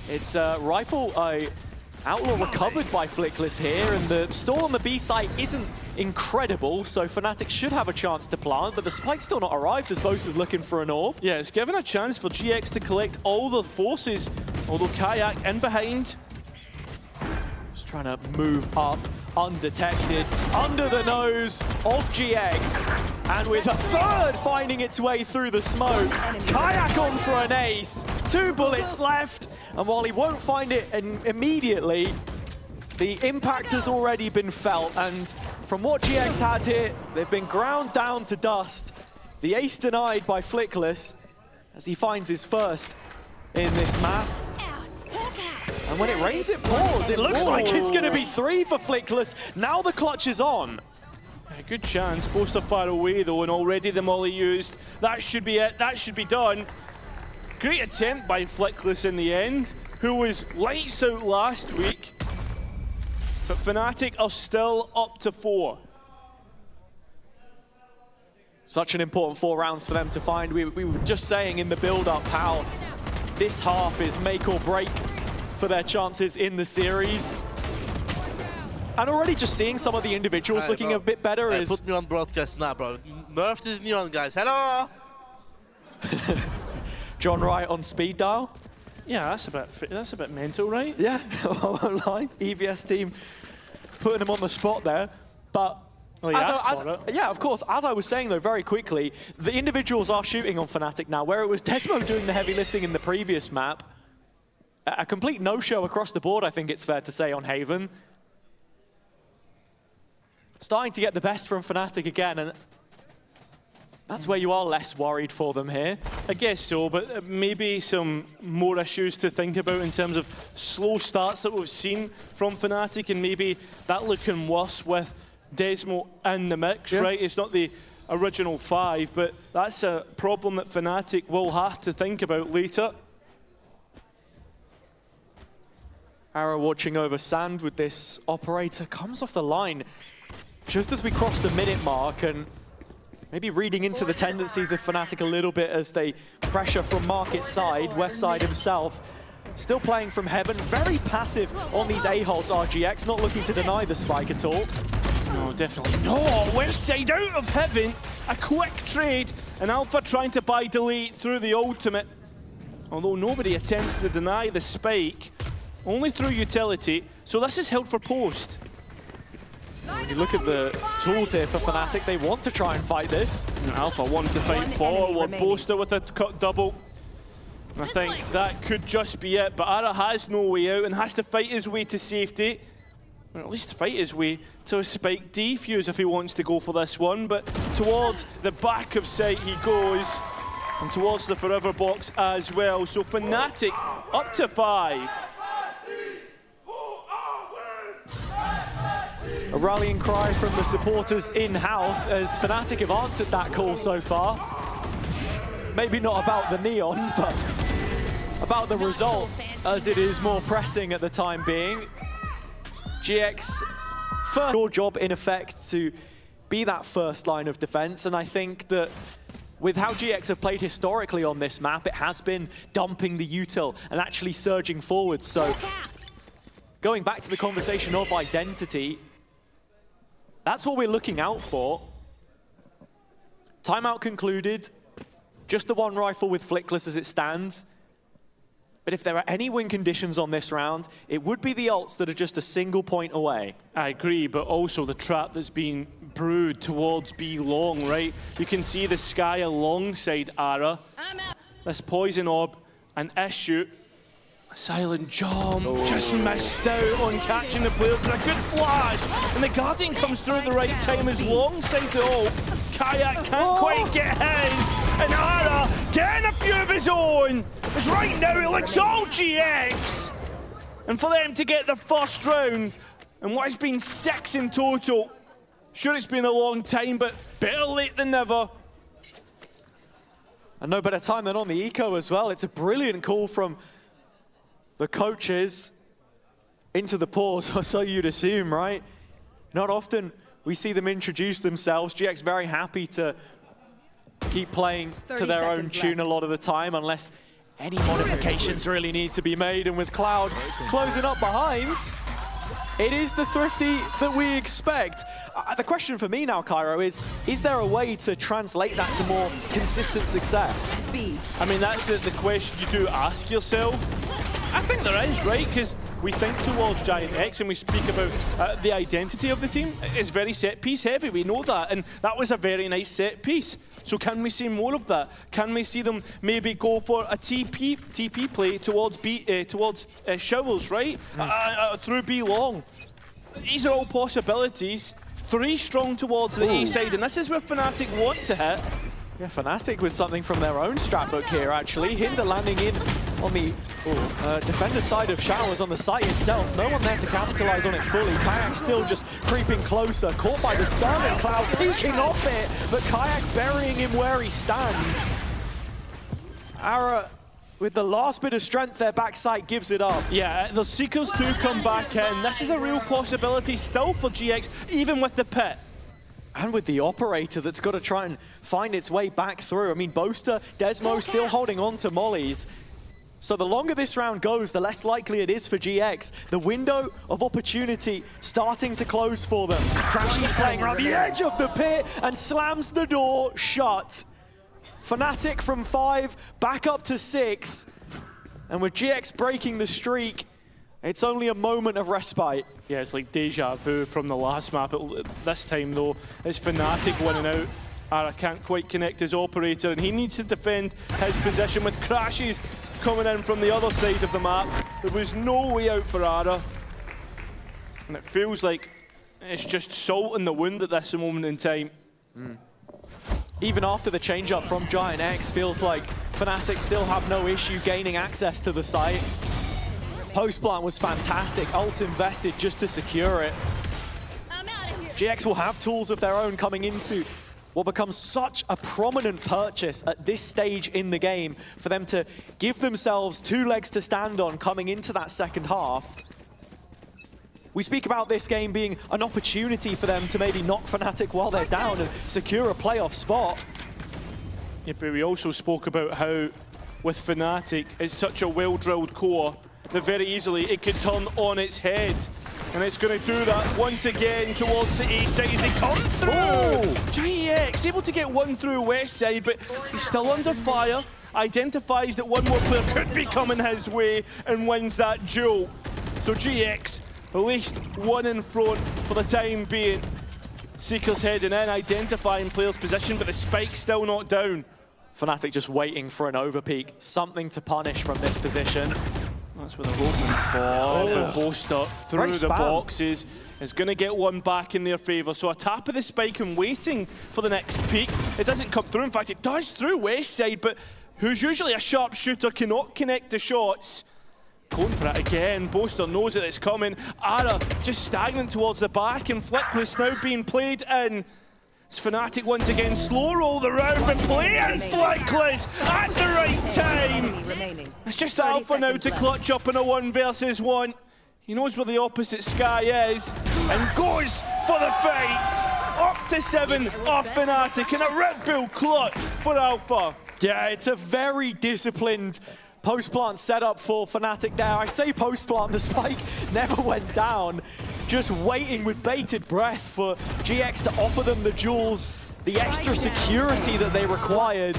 It's a rifle, Outlaw recovered by Flickless here, and the stall on the B site isn't incredible, so Fnatic should have a chance to plant, but the Spike's still not arrived as Boaster's looking for an orb. Yeah, it's given a chance for GX to collect all the forces, although Kayak in behind. Just trying to move up, undetected, under the nose of GX, and with a third finding its way through the smoke. Kayak on for an ace, 2 bullets left, and while he won't find it immediately, the impact has already been felt, and from what GX had here, they've been ground down to dust. The ace denied by Flickless as he finds his first in this map. And when it rains, it pours. It looks like it's going to be 3 for Flickless. Now the clutch is on. A good chance. Boaster far away though, and already the molly used. That should be it. That should be done. Great attempt by Flickless in the end, who was lights out last week. But Fnatic are still up to 4. Such an important 4 rounds for them to find. We were just saying in the build-up how this half is make or break for their chances in the series. And already just seeing some of the individuals looking a bit better is... Put me on broadcast now, bro. Nerf this neon, guys. Hello! John Wright on speed dial. Yeah, that's a bit mental, right? Yeah, I won't lie. EVS team putting him on the spot there. But Well, he asked for it. yeah, of course. As I was saying, though, very quickly, the individuals are shooting on Fnatic now, where it was Desmo doing the heavy lifting in the previous map. A complete no-show across the board, I think it's fair to say, on Haven. Starting to get the best from Fnatic again, and that's where you are less worried for them here. I guess so, but maybe some more issues to think about in terms of slow starts that we've seen from Fnatic, and maybe that looking worse with Desmo in the mix, right? It's not the original 5, but that's a problem that Fnatic will have to think about later. Arrow watching over Sand with this operator, comes off the line just as we cross the minute mark, and maybe reading into the tendencies of Fnatic a little bit as they pressure from Market side, West side himself. Still playing from Heaven, very passive on these A-holds. RGX not looking to deny the spike at all. No, definitely not. West side out of Heaven, a quick trade, and Alpha trying to buy delay through the ultimate. Although nobody attempts to deny the spike, only through utility, so this is held for post. When you look at the tools here for Fnatic, they want to try and fight this. And Alpha want to fight forward, Boaster with a cut double. I think that could just be it, but Ara has no way out and has to fight his way to safety. Or at least fight his way to a spike defuse if he wants to go for this one, but towards the back of site he goes, and towards the forever box as well. So Fnatic up to 5. A rallying cry from the supporters in-house as Fnatic have answered that call so far. Maybe not about the neon, but about the result, as it is more pressing at the time being. GX, first your job in effect to be that first line of defense, and I think that with how GX have played historically on this map, it has been dumping the util and actually surging forward. So going back to the conversation of identity, that's what we're looking out for. Timeout concluded. Just the one rifle with Flickless as it stands. But if there are any win conditions on this round, it would be the ults that are just a single point away. I agree, but also the trap that's being brewed towards B long, right? You can see the sky alongside Ara. This poison orb, an issue. A silent jump, just missed out on catching the players. It's a good flash, and the Guardian comes through at the right time as alongside the ult. Kayak can't quite get his, and Ara getting a few of his own. As right now it looks all GX. And for them to get the first round, and what has been 6 in total, sure it's been a long time, but better late than never. And no better time than on the eco as well. It's a brilliant call from the coaches into the pause, so you'd assume, right? Not often we see them introduce themselves. GX very happy to keep playing to their own tune a lot of the time, unless any modifications really need to be made. And with Cloud closing up behind, it is the Thrifty that we expect. The question for me now, Cairo, is there a way to translate that to more consistent success? I mean, that's the question you do ask yourself. I think there is, right? Because we think towards Giant X and we speak about the identity of the team. It's very set-piece heavy, we know that, and that was a very nice set-piece. So can we see more of that? Can we see them maybe go for a TP play towards Showers, right? Through B long. These are all possibilities. 3 strong towards the A side, and this is where Fnatic want to hit. Yeah, Fnatic with something from their own strat book here, actually. Hinder landing in on the defender side of Showers on the site itself. No one there to capitalize on it fully. Kayak still just creeping closer, caught by the stun, and Cloud peeking off it, but Kayak burying him where he stands. Ara, with the last bit of strength there, backside gives it up. Yeah, the Seekers do come back in. This is a real possibility still for GX, even with the pit. And with the operator that's got to try and find its way back through. I mean, Boaster, Desmo still holding on to mollies. So the longer this round goes, the less likely it is for GX. The window of opportunity starting to close for them. Crashy's playing around the edge of the pit and slams the door shut. Fnatic from 5 back up to 6. And with GX breaking the streak, it's only a moment of respite. Yeah, it's like deja vu from the last map. This time, though, it's Fnatic winning out. Ara can't quite connect his operator, and he needs to defend his position with crashes coming in from the other side of the map. There was no way out for Ara. And it feels like it's just salt in the wound at this moment in time. Even after the change-up from Giant X, feels like Fnatic still have no issue gaining access to the site. Post-plant was fantastic, ult invested just to secure it. GX will have tools of their own coming into what becomes such a prominent purchase at this stage in the game for them to give themselves 2 legs to stand on coming into that second half. We speak about this game being an opportunity for them to maybe knock Fnatic while they're down and secure a playoff spot. Yeah, but we also spoke about how with Fnatic, it's such a well-drilled core that very easily it could turn on its head. And it's going to do that once again towards the A side as they come through. GX able to get one through West side, but he's still under fire. Identifies that one more player could be coming his way and wins that duel. So GX, at least one in front for the time being. Seeker's heading in, identifying player's position, but the spike's still not down. Fnatic just waiting for an overpeak, something to punish from this position. That's where they're hoping for. The Boaster through the boxes is going to get one back in their favour. So a tap of the spike and waiting for the next peak. It doesn't come through. In fact, it does through West side, but who's usually a sharp shooter cannot connect the shots. Going for it again. Boaster knows that it's coming. Ara just stagnant towards the back, and Flickless now being played in. It's Fnatic once again, slow roll the round, but playing Flickless at the right time. It's just Alpha now to clutch up in a 1 versus 1. He knows where the opposite sky is and goes for the fight. Up to 7 off Fnatic and a Red Bull clutch for Alpha. Yeah, it's a very disciplined post-plant setup for Fnatic there. I say post-plant, the spike never went down. Just waiting with bated breath for GX to offer them the jewels, the extra security that they required.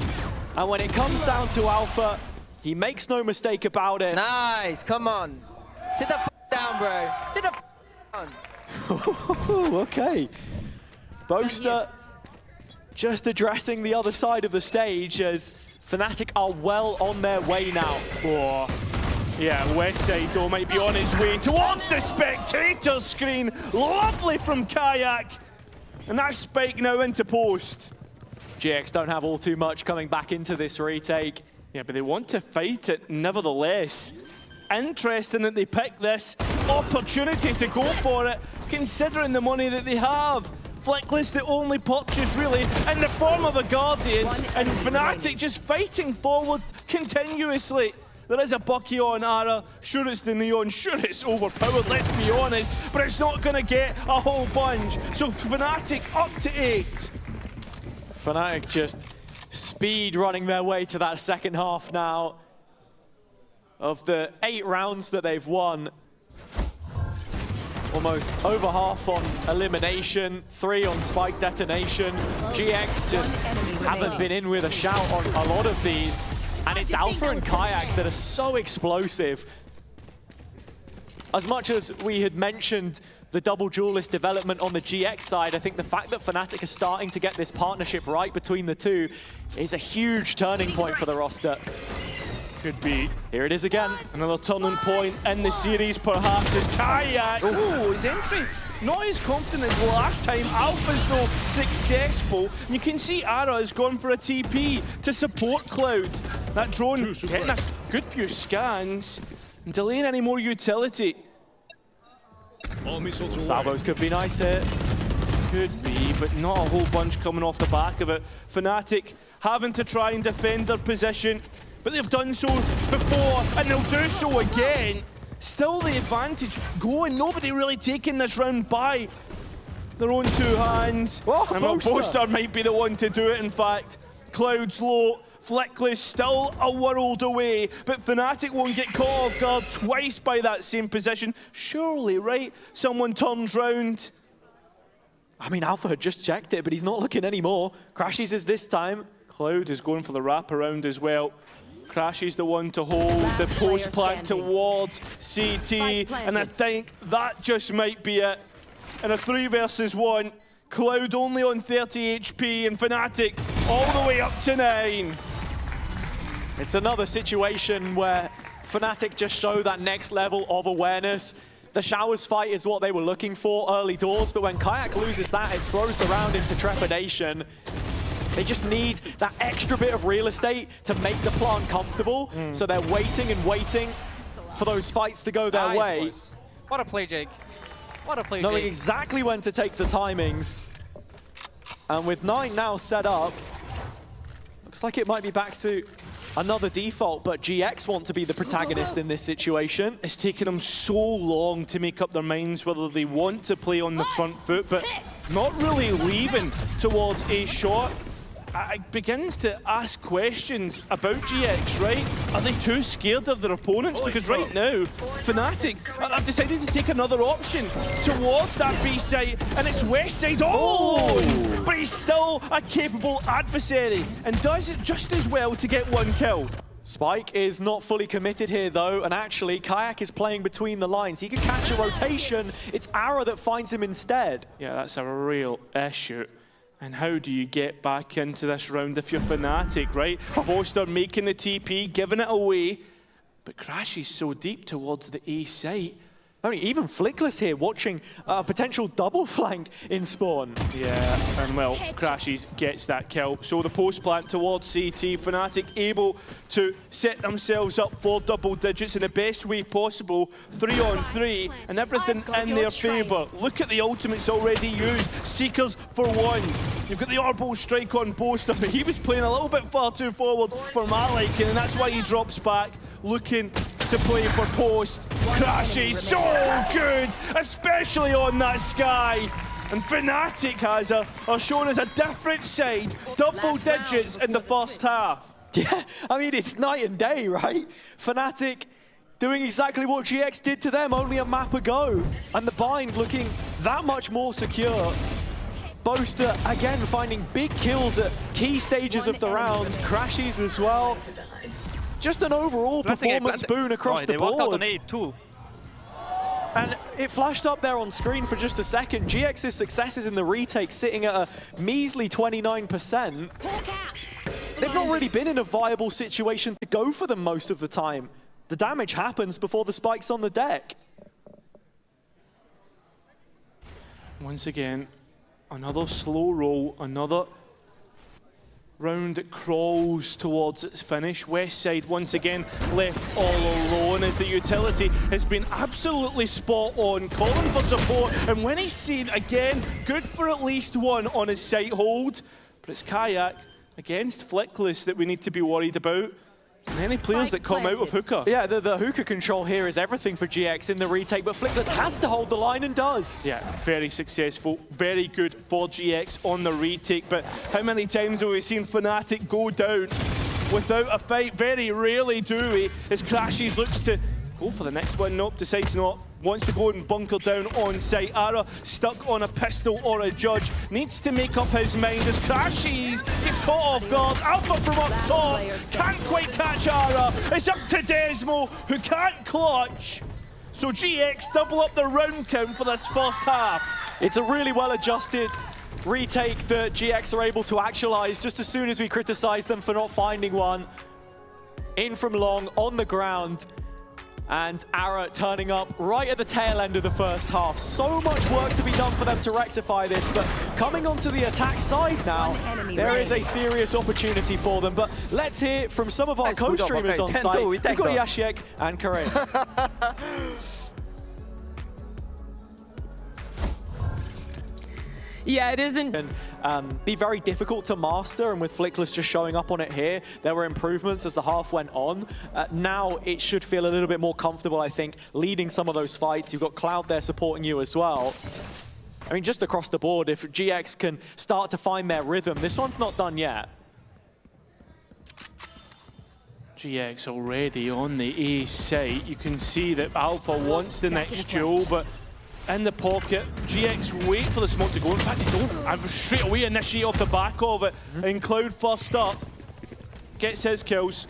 And when it comes down to Alpha, he makes no mistake about it. Nice, come on. Sit the f down, bro. Sit the f down. Okay. Boaster just addressing the other side of the stage as Fnatic are well on their way now. Oh, yeah, Westside though might be on its way towards the spectator screen. Lovely from Kayak. And that spike now into post. GX don't have all too much coming back into this retake. Yeah, but they want to fight it nevertheless. Interesting that they pick this opportunity to go for it, considering the money that they have. Flickless, the only purchase really in the form of a Guardian, and Fnatic just fighting forward continuously. There is a Bucky on Ara, sure it's the Neon, sure it's overpowered, let's be honest, but it's not going to get a whole bunch. So Fnatic up to 8. Fnatic just speed running their way to that second half now. Of the 8 rounds that they've won, almost over half on elimination, 3 on spike detonation. GX just haven't been in with a shout on a lot of these. And it's Alpha and Kayak that are so explosive. As much as we had mentioned the double duelist development on the GX side, I think the fact that Fnatic are starting to get this partnership right between the two is a huge turning point for the roster. Could be. Here it is again. Another turning point in the series, perhaps, as Kayak. Oh, his entry not as confident as last time. Alpha's though successful. And you can see Ara has gone for a TP to support Cloud. That drone getting a good few scans and delaying any more utility. Salvos could be nice here. Could be, but not a whole bunch coming off the back of it. Fnatic having to try and defend their position. But they've done so before, and they'll do so again. Still the advantage going, nobody really taking this round by. their own two hands. Oh, and Boaster. Boaster might be the one to do it, in fact. Cloud's low. Flickless still a world away, but Fnatic won't get caught off guard twice by that same position. Surely, right? Someone turns round. I mean, Alpha had just checked it, but he's not looking anymore. Crashes is this time. Cloud is going for the wraparound as well. Crashes the one to hold the post plant towards CT, and I think that just might be it. In a 3 versus 1, Cloud only on 30 HP, and Fnatic all the way up to 9. It's another situation where Fnatic just show that next level of awareness. The showers fight is what they were looking for early doors, but when Kayak loses that, it throws the round into trepidation. They just need that extra bit of real estate to make the plant comfortable, so they're waiting and waiting for those fights to go their way. Boys. What a play, Jake. What a play, Knowing Jake. exactly when to take the timings. And with 9 now set up, looks like it might be back to another default, but GX want to be the protagonist in this situation. It's taken them so long to make up their minds whether they want to play on the front foot, but not really leaving towards a shot. I begins to ask questions about GX, right? Are they too scared of their opponents? Because right now, Fnatic have decided to take another option towards that B site, and it's West side all alone. But he's still a capable adversary and does it just as well to get 1 kill. Spike is not fully committed here though, and actually Kayak is playing between the lines. He could catch a rotation. It's Ara that finds him instead. Yeah, that's a real issue. And how do you get back into this round if you're Fnatic, right? Boaster making the TP, giving it away, but crashes so deep towards the A site. I mean, even Flickless here watching a potential double flank in spawn. Yeah, and well, Crashes gets that kill. So the post plant towards CT, Fnatic able to set themselves up for double digits in the best way possible. 3 on 3, and everything in their favour. Look at the ultimates already used. Seekers for 1. You've got the orbital strike on Boaster, but he was playing a little bit far too forward for my liking, and that's why he drops back, looking to play for post. Crashes so good, especially on that Sky. And Fnatic has are shown as a different side, double digits in the first half. Yeah, I mean, it's night and day, right? Fnatic doing exactly what GX did to them only a map ago. And the bind looking that much more secure. Boaster, again, finding big kills at key stages of the round. Crashes as well. Just an overall performance boon across the board. They walked out on A too. And it flashed up there on screen for just a second. GX's successes in the retake sitting at a measly 29%. They've not really been in a viable situation to go for them most of the time. The damage happens before the spike's on the deck. Once again, another slow roll, another round that crawls towards its finish. West side once again left all alone as the utility has been absolutely spot on, calling for support, and when he's seen again, good for at least 1 on his site hold. But it's Kayak against Flickless that we need to be worried about. And any players that come out of hookah. Yeah, the hookah control here is everything for GX in the retake, but Flickless has to hold the line and does. Yeah, very successful, very good for GX on the retake, but how many times have we seen Fnatic go down without a fight? Very rarely do we, as Crashes looks to go for the next one. Nope, decides not. Wants to go and bunker down on site. Ara stuck on a pistol or a judge. Needs to make up his mind as Crashes gets caught off guard. Alpha from up top. Can't quite catch Ara. It's up to Desmo, who can't clutch. So GX double up the round count for this first half. It's a really well-adjusted retake that GX are able to actualize just as soon as we criticize them for not finding one. In from long, on the ground. And Ara turning up right at the tail end of the first half. So much work to be done for them to rectify this, but coming onto the attack side now, there is a serious opportunity for them. But let's hear from some of our co-streamers on site. We've got Yashek and Kareem. Yeah, it isn't. And be very difficult to master, and with Flickless just showing up on it here, there were improvements as the half went on. Now it should feel a little bit more comfortable, I think, leading some of those fights. You've got Cloud there supporting you as well. I mean, just across the board, if GX can start to find their rhythm, this one's not done yet. GX already on the A site. You can see that Alpha wants the next duel, but in the pocket, GX wait for the smoke to go. In fact, they don't. I'm straight away initiate off the back of it. And Cloud first up gets his kills.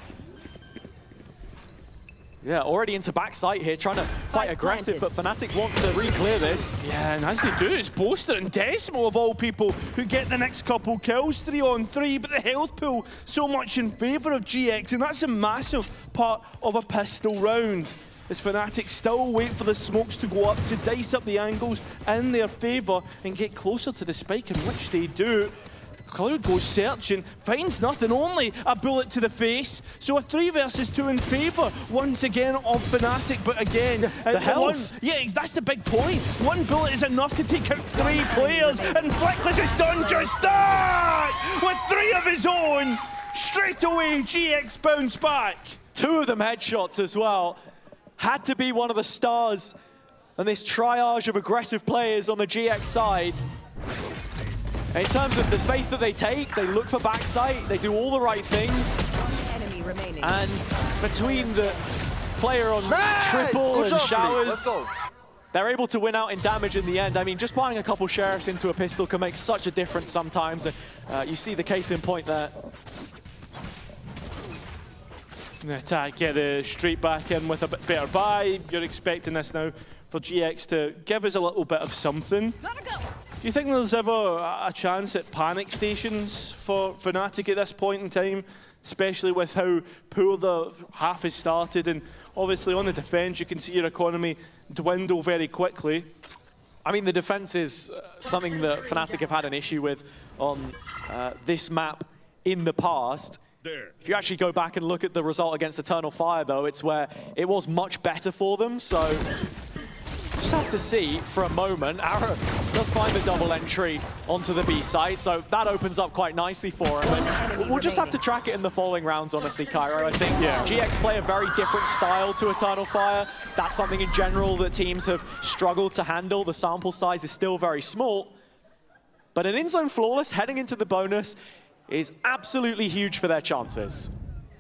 Yeah, already into backside here, trying to fight aggressive, but Fnatic want to re-clear this. Yeah, and as they do, it's Boaster and Desmo of all people who get the next couple kills, 3 on 3, but the health pool so much in favour of GX, and that's a massive part of a pistol round. As Fnatic still wait for the smokes to go up to dice up the angles in their favour and get closer to the spike, in which they do. Cloud goes searching, finds nothing, only a bullet to the face. So a 3 versus 2 in favour once again of Fnatic, but again, the health. That's the big point. 1 bullet is enough to take out 3 players, and Flickless has done just that! With 3 of his own, straight away GX bounce back. 2 of them headshots as well. Had to be one of the stars on this triage of aggressive players on the GX side. In terms of the space that they take, they look for backside, they do all the right things. And between the player on triple and showers, they're able to win out in damage in the end. I mean, just buying a couple sheriffs into a pistol can make such a difference sometimes. You see the case in point there. The attack, get the straight back in with a bit better buy. You're expecting this now for GX to give us a little bit of something. Do you think there's ever a chance at panic stations for Fnatic at this point in time, especially with how poor the half has started? And obviously on the defense, you can see your economy dwindle very quickly. I mean, the defense is something that Fnatic have had an issue with on this map in the past. If you actually go back and look at the result against Eternal Fire, though, it's where it was much better for them. So just have to see for a moment. Arrow does find the double entry onto the B side, so that opens up quite nicely for him. And we'll just have to track it in the following rounds, honestly, Cairo. I think GX play a very different style to Eternal Fire. That's something in general that teams have struggled to handle. The sample size is still very small. But an in-zone flawless heading into the bonus is absolutely huge for their chances.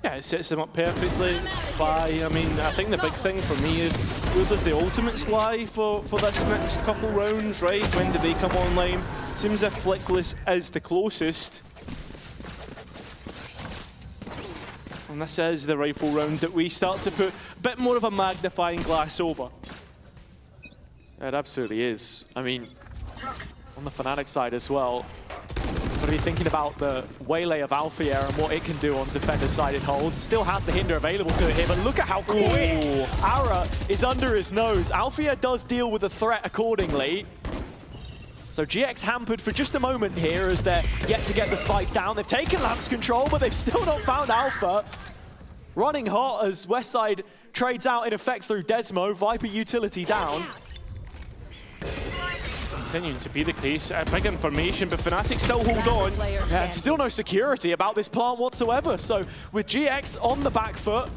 Yeah, it sets them up perfectly. I mean, I think the big thing for me is where does the ultimates lie for this next couple rounds, right? When do they come online? Seems as if Flickless is the closest. And this is the rifle round that we start to put a bit more of a magnifying glass over. It absolutely is. I mean, on the Fnatic side as well, got to be thinking about the waylay of Alfia and what it can do on defender-sided holds. Still has the hinder available to it here, but look at how quick Ara is under his nose. Alfia does deal with the threat accordingly. So GX hampered for just a moment here as they're yet to get the spike down. They've taken Lamp's control, but they've still not found Alpha. Running hot as Westside trades out in effect through Desmo. Viper utility down. Continuing to be the case, a big information, but Fnatic still hold on. Yeah, and still no security about this plant whatsoever. So with GX on the back foot,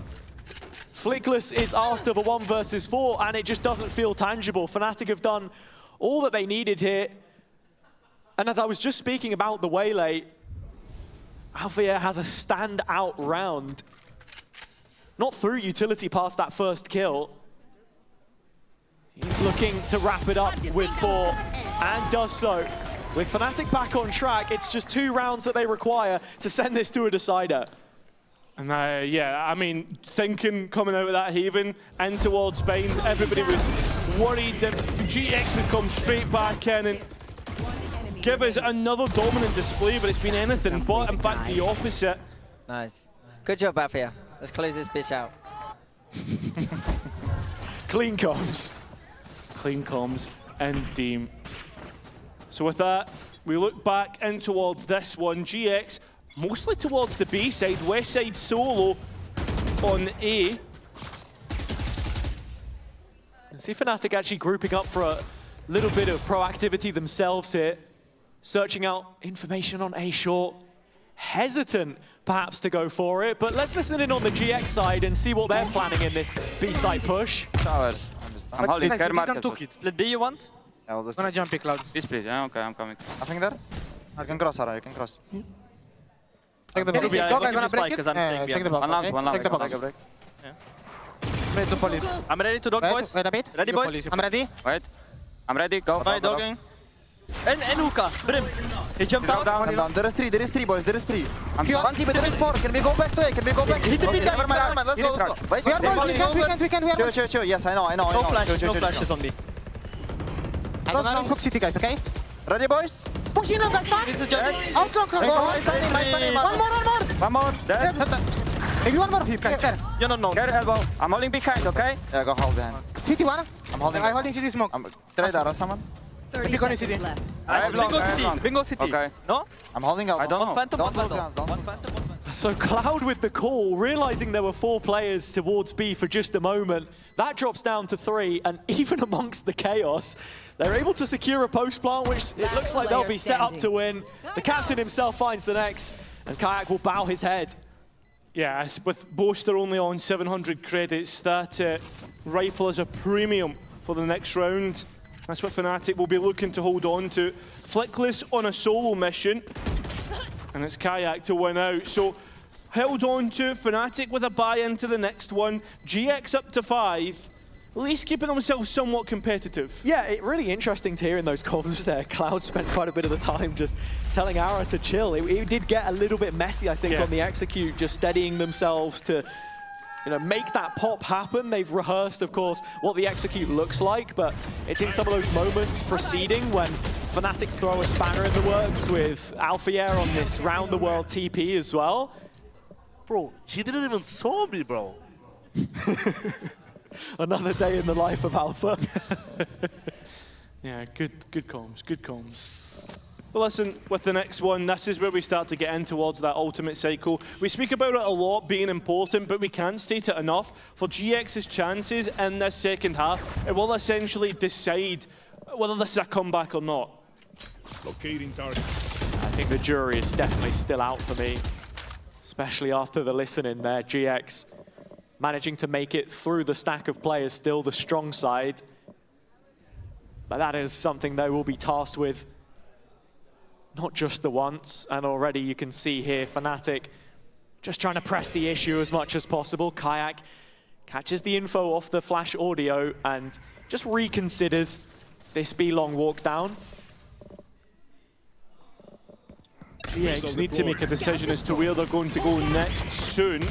Flickless is asked of a 1 versus 4, and it just doesn't feel tangible. Fnatic have done all that they needed here. And as I was just speaking about the waylay, Alfia has a standout round. Not through utility past that first kill. He's looking to wrap it up with 4, and does so. With Fnatic back on track, it's just 2 rounds that they require to send this to a decider. And yeah, I mean, thinking coming out of that haven and towards Bind, everybody was worried that GX would come straight back in and give us another dominant display, but it's been anything but, in fact, the opposite. Nice. Good job, Alfia. Let's close this bitch out. Clean comms. Clean comms indeed. So with that, we look back in towards this one. GX mostly towards the B side, West side solo on A. And see Fnatic actually grouping up for a little bit of proactivity themselves here. Searching out information on A short. Hesitant perhaps to go for it, but let's listen in on the GX side and see what they're planning in this B side push. Showers. I'm holding care market. Split B you want? I'll just Gonna jump pick Cloud. Be split, yeah, okay, I'm coming. nothing there. You can cross, Ara. You can cross. Check the box. Yeah, Dog, I'm give gonna me break spike, it. 'cause I'm staying Check the box. One lamp, okay? one lamp. Check the box. Take a break. Ready to police. I'm ready to dog, Wait, boys. wait a bit. Ready, You boys? police. I'm ready. Wait. I'm ready, go. Bye, Go, go, go. dogging. And hookah, Brim. He jumped out. I'm down. There is three, boys. There is three. I'm One team, but there is four. Can we go back to it? Can we go back? Hit the Okay, mid, never mind, hit never mind. Let's the go, let's front. go. Wait, We are wait, one. We can. We are Chill. Yes, I know. No flashes, Chill. no flashes on me. I don't know smoke city, guys, okay? Ready, boys? Push in, guys, start. It's a jump. Outlook, Go, my standing, One more. One more. Dead. Maybe one more. Guys, there. You're not known. Get elbow. I'm holding behind, okay? Yeah, go hold behind. City one. I'm holding. I'm holding city smoke. Trade Ara, someone. 30 Pick on seconds city. left. I have long, Bingo I have City. long. Bingo City. Okay. No? I'm holding out. I don't know. Phantom, Don't one lose guns. Don't. Phantom. So Cloud with the call, realizing there were 4 players towards B for just a moment. That drops down to 3, and even amongst the chaos, they're able to secure a post plant, which it looks like they'll be set up to win. The captain himself finds the next, and Kayak will bow his head. Yeah, with Boaster only on 700 credits, that rifle is a premium for the next round. That's what Fnatic will be looking to hold on to. Flickless on a solo mission, and it's Kayak to win out. So held on to, Fnatic with a buy into the next one. GX up to 5, at least keeping themselves somewhat competitive. Yeah, really interesting to hear in those comms there. Cloud spent quite a bit of the time just telling Ara to chill. It did get a little bit messy, I think, Yeah. on the execute, just steadying themselves to make that pop happen. They've rehearsed, of course, what the execute looks like, but it's in some of those moments preceding when Fnatic throw a spanner in the works with Alphier on this round-the-world TP as well. Bro, he didn't even saw me, bro. Another day in the life of Alpha. Yeah, good comms, good comms. Well, listen, with the next one, this is where we start to get in towards that ultimate cycle. We speak about it a lot being important, but we can't state it enough. For GX's chances in this second half, it will essentially decide whether this is a comeback or not. Locating target. I think the jury is definitely still out for me, especially after the listening there. GX managing to make it through the stack of players, still the strong side. But that is something they will be tasked with not just the once, and already you can see here Fnatic just trying to press the issue as much as possible. Kayak catches the info off the flash audio and just reconsiders this B-long walk down. GX need to make a decision as to where they're going to go next soon.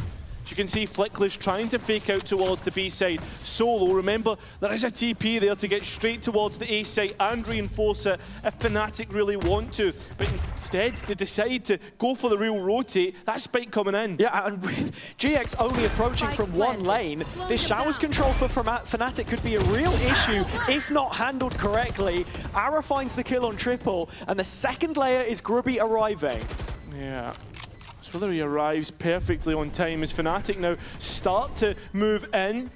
As you can see, Flickless trying to fake out towards the B side solo. Remember, there is a TP there to get straight towards the A side and reinforce it if Fnatic really want to. But instead, they decide to go for the real rotate. That spike coming in. Yeah, and with GX only approaching from one lane, this showers control for Fnatic could be a real issue if not handled correctly. Ara finds the kill on triple, and the second layer is Grubby arriving. Yeah. So whether he arrives perfectly on time as Fnatic now start to move in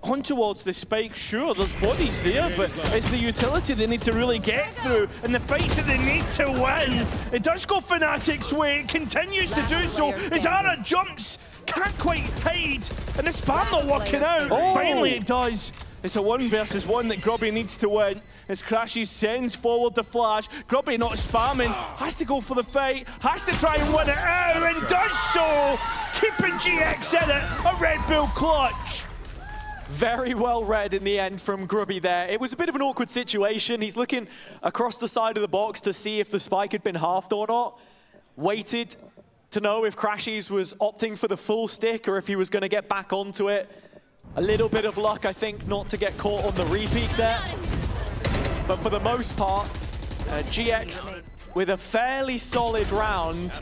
on towards the spike. Sure, there's bodies there, but it's the utility they need to really get through and the fights that they need to win. It does go Fnatic's way, it continues to do so as Ara jumps, can't quite hide, and the spam not working out. Finally it does. It's a 1 versus 1 that Grubby needs to win. As Crashes sends forward the flash. Grubby not spamming, has to go for the fight, has to try and win it out, and does so! Keeping GX in it, a Red Bull clutch. Very well read in the end from Grubby there. It was a bit of an awkward situation. He's looking across the side of the box to see if the spike had been halved or not. Waited to know if Crashes was opting for the full stick or if he was going to get back onto it. A little bit of luck, I think, not to get caught on the repeat there. But for the most part, GX with a fairly solid round.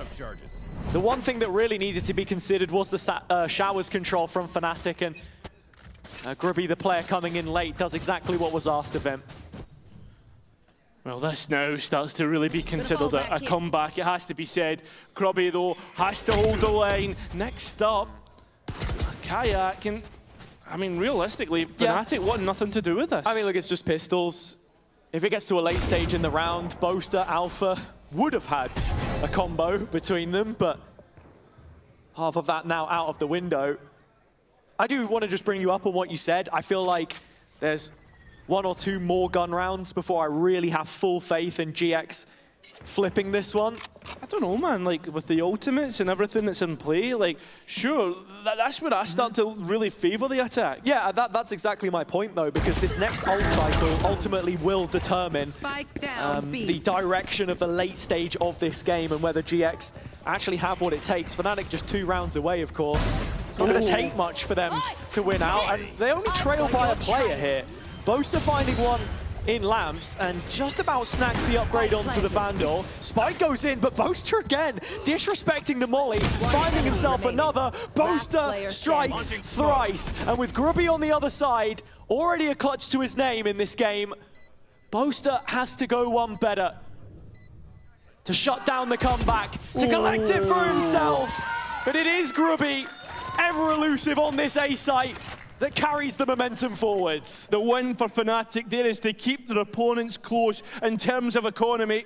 The one thing that really needed to be considered was the showers control from Fnatic, and Grubby, the player coming in late, does exactly what was asked of him. Well, this now starts to really be considered a comeback, it has to be said. Grubby, though, has to hold the line. Next up, Kayak, and I mean, realistically, Fnatic want nothing to do with this. I mean, look, it's just pistols. If it gets to a late stage in the round, Boaster, Alpha would have had a combo between them, but half of that now out of the window. I do want to just bring you up on what you said. I feel like there's one or two more gun rounds before I really have full faith in GX flipping this one. I don't know, man, like with the ultimates and everything that's in play, like, sure, that's where I start to really favor the attack. Yeah, that's exactly my point though, because this next ult cycle ultimately will determine the direction of the late stage of this game and whether GX actually have what it takes. Fnatic just 2 rounds away, of course. It's not going to take much for them to win out, and they only trail by a player here. Boaster finding one in Lamps and just about snacks the upgrade onto the Vandal. Spike goes in, but Boaster again, disrespecting the molly, finding himself another. Boaster strikes thrice, and with Grubby on the other side, already a clutch to his name in this game, Boaster has to go one better to shut down the comeback, to collect it for himself. But it is Grubby, ever elusive on this A site, that carries the momentum forwards. The win for Fnatic there is they keep their opponents close in terms of economy,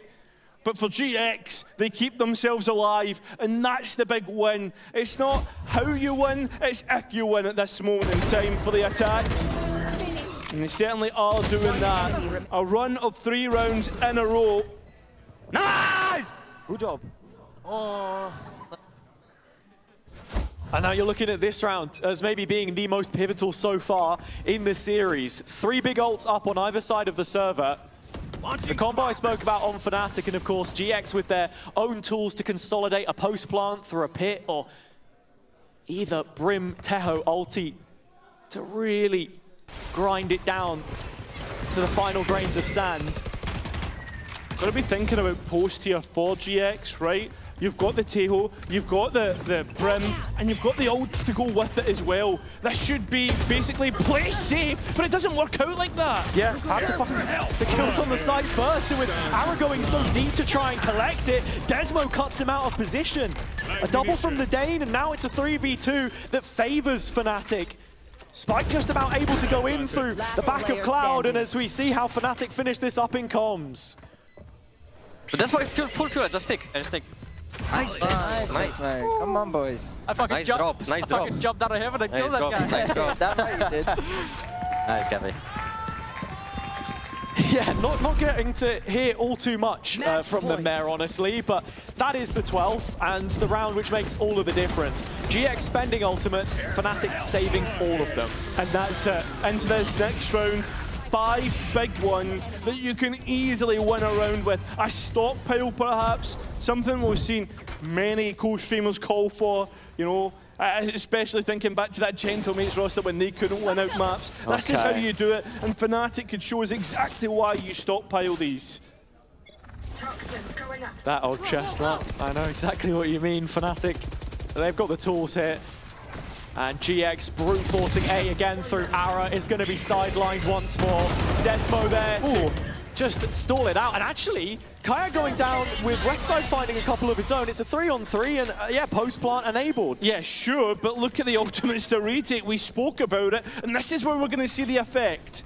but for GX, they keep themselves alive, and that's the big win. It's not how you win, it's if you win at this moment in time for the attack. And they certainly are doing that. A run of 3 rounds in a row. Nice! Good job. And now you're looking at this round as maybe being the most pivotal so far in the series. 3 big ults up on either side of the server. The combo I spoke about on Fnatic, and of course GX with their own tools to consolidate a post plant through a pit, or either Brim Teho ulti to really grind it down to the final grains of sand. Got to be thinking about post here for GX, right? You've got the Teho, you've got the Brim, and you've got the ults to go with it as well. This should be basically play safe, but it doesn't work out like that. Yeah, have to find the kills on the side first, and with Ara going so deep to try and collect it, Desmo cuts him out of position. A double from the Dane, and now it's a 3v2 that favors Fnatic. Spike just about able to go in through the back of Cloud, and as we see how Fnatic finish this up in comms. But that's why it's still full fuel, just stick. Just stick. Nice. Nice. Come on, boys. I fucking Nice jumped. drop, nice I fucking drop. jumped out of heaven and Nice killed that drop, guy. nice drop. That's what you did. Nice, Gabby. Yeah, not getting to hear all too much from them there, honestly, but that is the 12th and the round which makes all of the difference. GX spending ultimates, Fnatic saving all of them. And that's it. Into this next round, 5 big ones that you can easily win a round with. A stockpile, perhaps, something we've seen many co-streamers call for, you know, especially thinking back to that Gentlemates roster when they couldn't win out maps. This is how you do it, and Fnatic could show us exactly why you stockpile these. That old chestnut, I know exactly what you mean, Fnatic. They've got the tools here. And GX brute forcing A again through Ara is going to be sidelined once more. Desmo there to just stall it out. And actually, Kaya going down with Westside finding a couple of his own. It's a 3-on-3 and yeah, post plant enabled. Yeah, sure, but look at the ultimates to retake. We spoke about it, and this is where we're going to see the effect.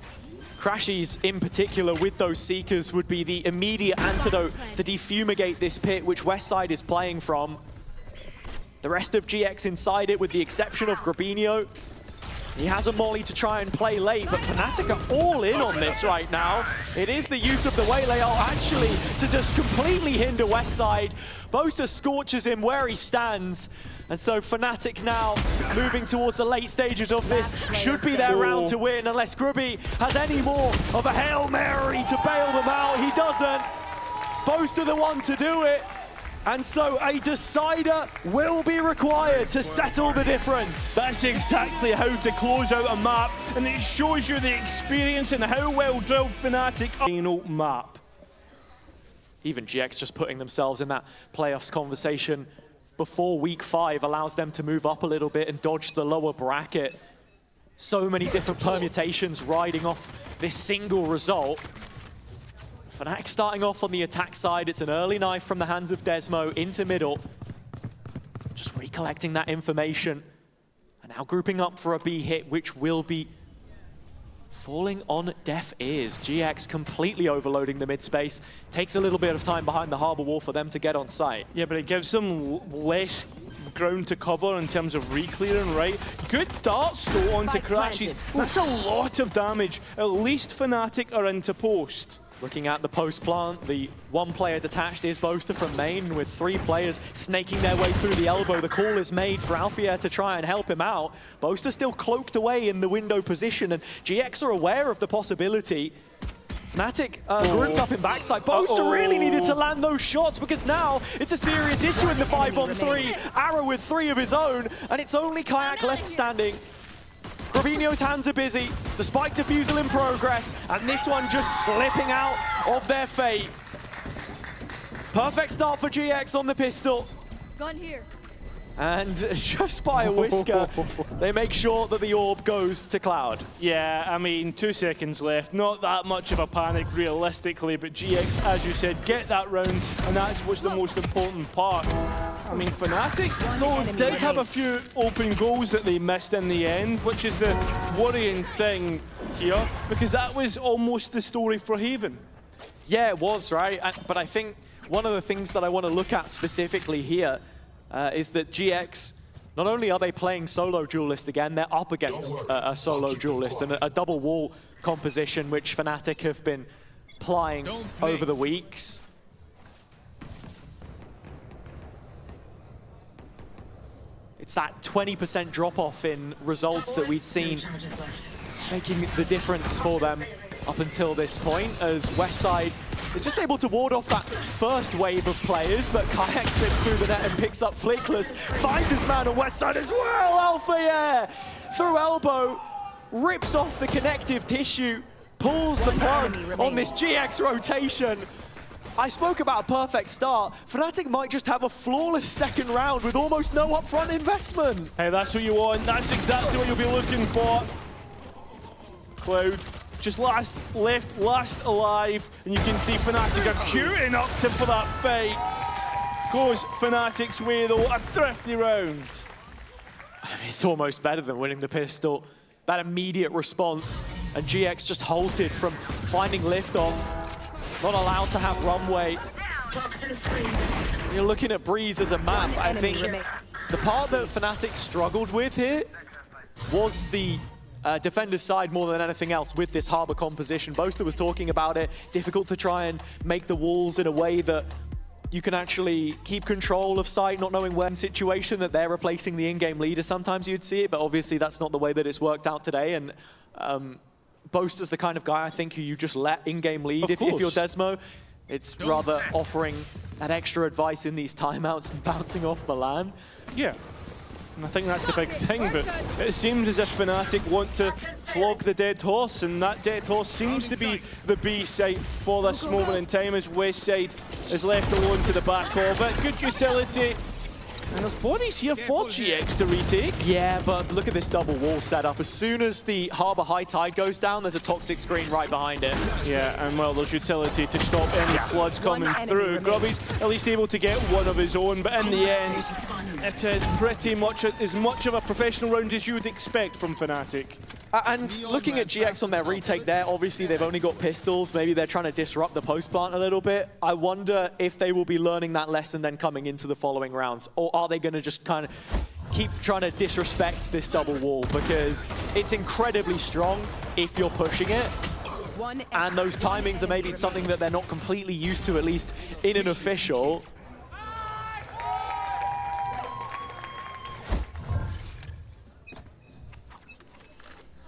Crashies in particular with those Seekers would be the immediate antidote to defumigate this pit which Westside is playing from. The rest of GX inside it, with the exception of Grabinho. He has a molly to try and play late, but Fnatic are all in on this right now. It is the use of the waylay ult actually to just completely hinder Westside. Boaster scorches him where he stands. And so Fnatic now moving towards the late stages of this should be their round to win, unless Grubby has any more of a Hail Mary to bail them out. He doesn't. Boaster the one to do it. And so a decider will be required to settle the difference. That's exactly how to close out a map, and it shows you the experience and how well drilled Fnatic final map. Even GX just putting themselves in that playoffs conversation before week 5 allows them to move up a little bit and dodge the lower bracket. So many different permutations riding off this single result. Fnatic starting off on the attack side. It's an early knife from the hands of Desmo into middle. Just recollecting that information. And now grouping up for a B hit, which will be falling on deaf ears. GX completely overloading the mid space. Takes a little bit of time behind the harbor wall for them to get on site. Yeah, but it gives them less ground to cover in terms of re-clearing, right? Good darts though onto Crashes. That's a lot of damage. At least Fnatic are into post. Looking at the post plant, the one player detached is Boaster from main, with 3 players snaking their way through the elbow. The call is made for Alfier to try and help him out. Boaster still cloaked away in the window position, and GX are aware of the possibility. Fnatic grouped up in backside. Boaster really needed to land those shots, because now it's a serious issue in the 5-on-3. Arrow with 3 of his own, and it's only Kayak left standing. Robinho's hands are busy, the spike defusal in progress, and this one just slipping out of their fate. Perfect start for GX on the pistol. Gun here. And just by a whisker, they make sure that the orb goes to Cloud. Yeah, I mean, 2 seconds left. Not that much of a panic realistically, but GX, as you said, get that round, and that's what's the most important part. I mean, Fnatic, though, did have a few open goals that they missed in the end, which is the worrying thing here, because that was almost the story for Haven. Yeah, it was, right? But I think one of the things that I want to look at specifically here is that GX, not only are they playing solo duelist again, they're up against a solo duelist and a double wall composition, which Fnatic have been plying over the weeks. It's that 20% drop-off in results that we'd seen making the difference for them up until this point, as Westside is just able to ward off that first wave of players, but Kayak slips through the net and picks up Flickless, finds his man on Westside as well. Alfier through elbow, rips off the connective tissue, pulls the plug on this GX rotation. I spoke about a perfect start. Fnatic might just have a flawless second round with almost no upfront investment. Hey, that's what you want. That's exactly what you'll be looking for. Cloud just last alive, and you can see Fnatic are queuing up for that fight. Goes Fnatic's way though, a thrifty round. It's almost better than winning the pistol. That immediate response, and GX just halted from finding liftoff. Not allowed to have runway. You're looking at Breeze as a map. I think the part that Fnatic struggled with here was the defender's side more than anything else with this harbor composition. Boaster was talking about it. Difficult to try and make the walls in a way that you can actually keep control of site, not knowing when situation that they're replacing the in-game leader. Sometimes you'd see it, but obviously that's not the way that it's worked out today. And Boaster's the kind of guy, I think, who you just let in-game lead if you're Desmo. It's rather offering that extra advice in these timeouts and bouncing off the LAN. Yeah, and I think that's the big thing, but it seems as if Fnatic want to flog the dead horse, and that dead horse seems to be the B site for this moment in time, as Westside is left alone to the back of it. Good utility. And there's bodies here for GX to retake. Yeah, but look at this double wall setup. As soon as the Harbor High Tide goes down, there's a toxic screen right behind it. Yeah, and well, there's utility to stop any floods coming through. Grubby's at least able to get one of his own, but in the end, it is pretty much as much of a professional round as you would expect from Fnatic. And looking at GX on their retake there, obviously they've only got pistols. Maybe they're trying to disrupt the post plant a little bit. I wonder if they will be learning that lesson then coming into the following rounds. Or are they going to just kind of keep trying to disrespect this double wall? Because it's incredibly strong if you're pushing it. And those timings are maybe something that they're not completely used to, at least in an official.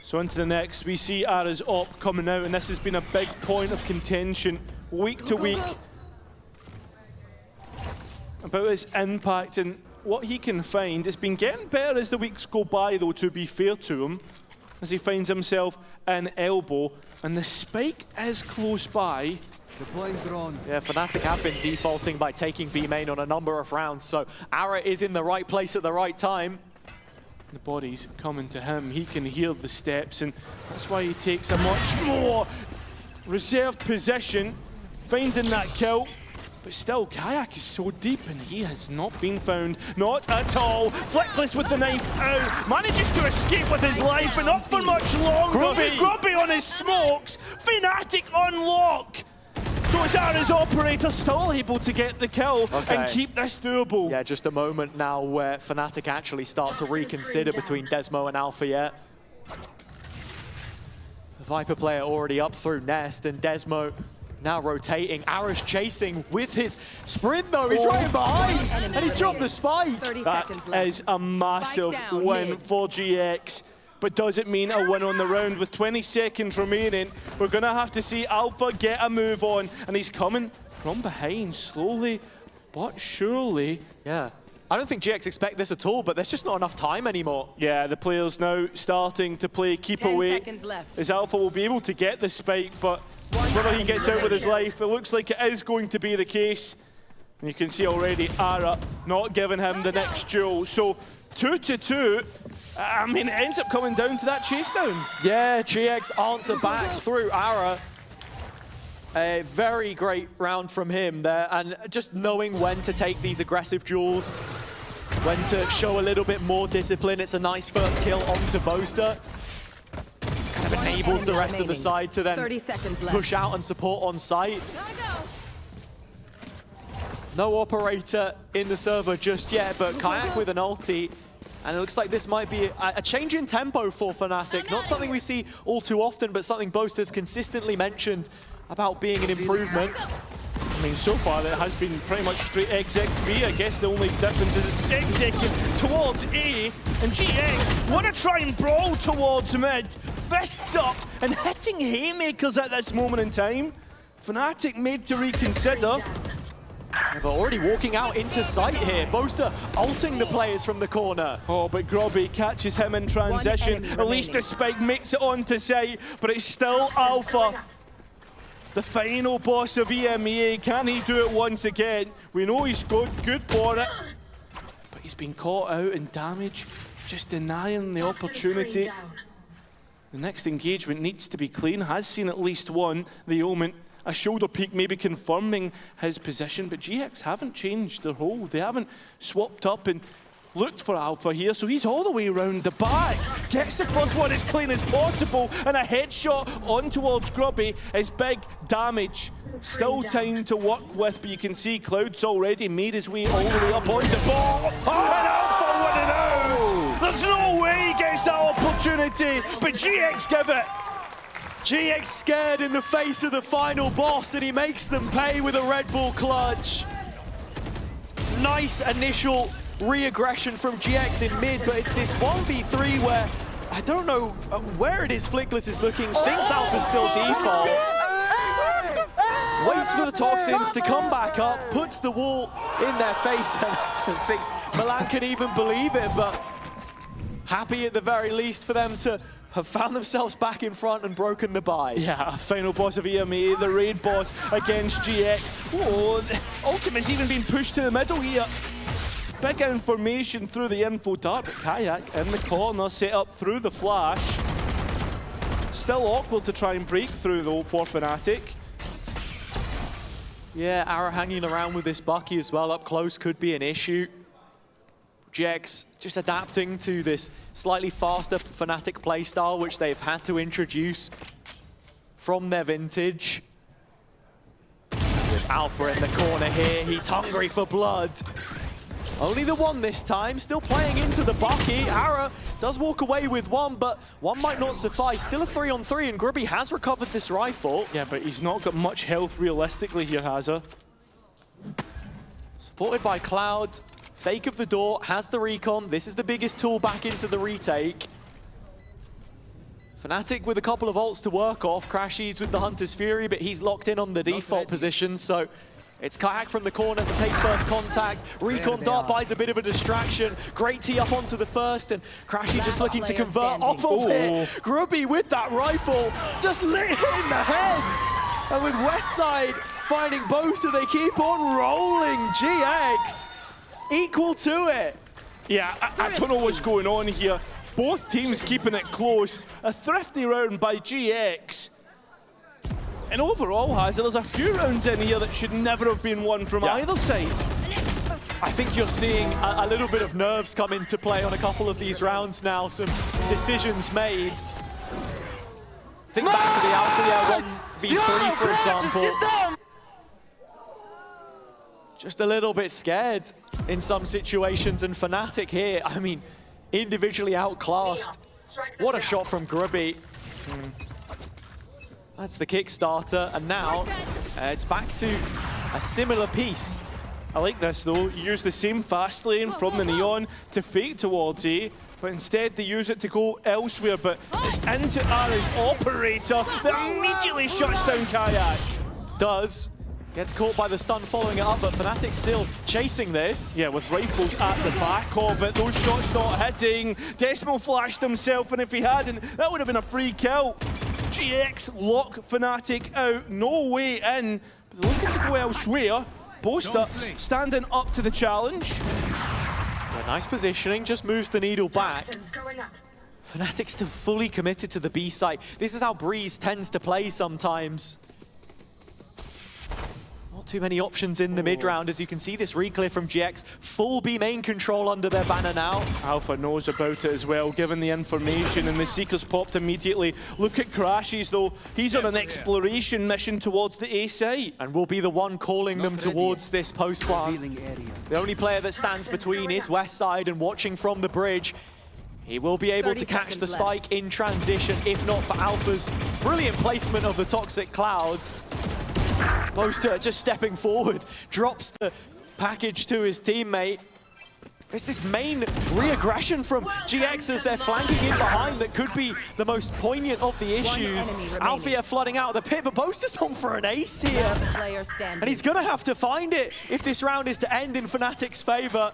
So into the next, we see Ara's op coming out, and this has been a big point of contention week to week about his impact and what he can find. It's been getting better as the weeks go by, though, to be fair to him, as he finds himself in elbow, and the spike is close by. Yeah, Fnatic have been defaulting by taking B main on a number of rounds, so Ara is in the right place at the right time. The body's coming to him. He can hear the steps, and that's why he takes a much more reserved position, finding that kill. But still, Kayak is so deep, and he has not been found. Not at all. Flickless with the knife out. Manages to escape with his life, but not for much longer. Grubby on his smokes. Fnatic on lock. So it's Ara's operator still able to get the kill and keep this doable. Yeah, just a moment now where Fnatic actually start to reconsider between Desmo and Alpha yet. The Viper player already up through Nest, and Desmo now rotating. Ara's chasing with his sprint though. He's right behind, and he's dropped the spike. That is a massive win for GX. But does it mean a win on the round? With 20 seconds remaining, we're going to have to see Alpha get a move on. And he's coming from behind, slowly but surely. Yeah. I don't think GX expect this at all, but there's just not enough time anymore. Yeah, the players now starting to play keep away. As Alpha will be able to get the spike, but whether he gets out with his life, it looks like it is going to be the case. And you can see already Ara not giving him the next duel. So 2-2. I mean, it ends up coming down to that chase down. Yeah, GX answer back through Ara. A very great round from him there, and just knowing when to take these aggressive duels, when to show a little bit more discipline. It's a nice first kill onto Boaster. Kind of enables the rest of the side to then push out and support on site. No operator in the server just yet, but Kayak with an ulti. And it looks like this might be a change in tempo for Fnatic. Not something we see all too often, but something Boaster's consistently mentioned about being an improvement. I mean, so far it has been pretty much straight XXB. I guess the only difference is exec towards A, and GX want to try and brawl towards mid. Fists up and hitting haymakers at this moment in time. Fnatic made to reconsider. Yeah, but already walking out into sight here. Boaster ulting the players from the corner. Oh, but Grobby catches him in transition. At least the spike makes it onto sight, but it's still Alpha. The final boss of EMEA. Can he do it once again? We know he's good for it, but he's been caught out in damage, just denying the opportunity. The next engagement needs to be clean. Has seen at least one. The Omen. A shoulder peek maybe confirming his position, but GX haven't changed their hold. They haven't swapped up and looked for Alpha here, so he's all the way around the back. Gets the first one as clean as possible, and a headshot on towards Grubby is big damage. Still time to work with, but you can see Cloud's already made his way all the way up onto ball. Oh, and Alpha winning out! There's no way he gets that opportunity, but GX give it. GX scared in the face of the final boss, and he makes them pay with a Red Bull clutch. Nice initial re-aggression from GX in mid, but it's this 1v3 where I don't know where it is Flickless is looking, thinks Alpha's still default. Waits for the Toxins to come back up, puts the wall in their face, and I don't think Milan can even believe it, but happy at the very least for them to have found themselves back in front and broken the bye. Yeah, final boss of EMEA, the raid boss against GX. Oh, Ultimate's even been pushed to the middle here. Big information through the info dart, but Kayak in the corner, set up through the flash. Still awkward to try and break through though for Fnatic. Yeah, Ara hanging around with this Bucky as well up close could be an issue. GX just adapting to this slightly faster Fnatic playstyle, which they've had to introduce from their vintage. With Alpha in the corner here, he's hungry for blood. Only the one this time, still playing into the Bucky. Ara does walk away with one, but one might not suffice. Still a 3-on-3, and Grubby has recovered this rifle. Yeah, but he's not got much health realistically here, has he? Supported by Cloud. Fake of the door, has the recon. This is the biggest tool back into the retake. Fnatic with a couple of ults to work off. Crashies with the Hunter's Fury, but he's locked in on the default position, so it's Kayak from the corner to take first contact. Recon dart buys a bit of a distraction. Great tee up onto the first, and Crashy just looking to convert off of it. Grubby with that rifle, just lit in the heads. And with Westside finding Boaster, they keep on rolling. GX equal to it. Yeah, I don't know what's going on here. Both teams keeping it close. A thrifty round by GX. And overall, Hazard, there's a few rounds in here that should never have been won from either side. I think you're seeing a little bit of nerves come into play on a couple of these rounds now. Some decisions made. Think back to the Alpha 1v3, for example. just a little bit scared in some situations, and Fnatic here, I mean, individually outclassed. What a shot from Grubby. That's the Kickstarter, and now it's back to a similar piece. I like this though. You use the same fast lane from the Neon to fake towards A, but instead they use it to go elsewhere. But it's into Ara's operator that immediately shuts down Kayak. Does. Gets caught by the stun following it up, but Fnatic still chasing this. Yeah, with rifles at the back of it, those shots not hitting. Desmo flashed himself, and if he hadn't, that would have been a free kill. GX lock Fnatic out, no way in. But they're looking to go elsewhere. Boaster standing up to the challenge. Yeah, nice positioning, just moves the needle back. Fnatic still fully committed to the B site. This is how Breeze tends to play sometimes. Not too many options in the mid-round, as you can see this reclear from GX. Full B main control under their banner now. Alpha knows about it as well, given the information, and the Seekers popped immediately. Look at Crashes though, he's on an exploration mission towards the A site. And will be the one calling them towards this post plant. The only player that stands between is Westside, and watching from the bridge. He will be able to catch the spike in transition, if not for Alpha's brilliant placement of the Toxic Cloud. Boaster just stepping forward, drops the package to his teammate. It's this main re-aggression from GX as they're flanking in behind that could be the most poignant of the issues. Alfia flooding out of the pit, but Boaster's on for an ace here. And he's gonna have to find it if this round is to end in Fnatic's favor.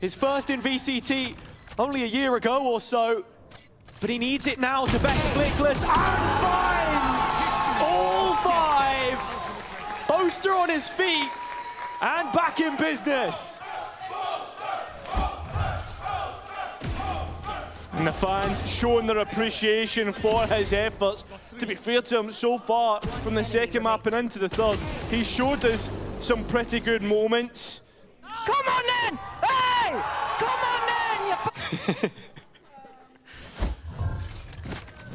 His first in VCT only a year ago or so, but he needs it now to best Flickless, and finds all five. Boaster on his feet and back in business. And the fans showing their appreciation for his efforts. To be fair to him, so far from the second map and into the third, he showed us some pretty good moments. Come on then! Hey! Come on then! You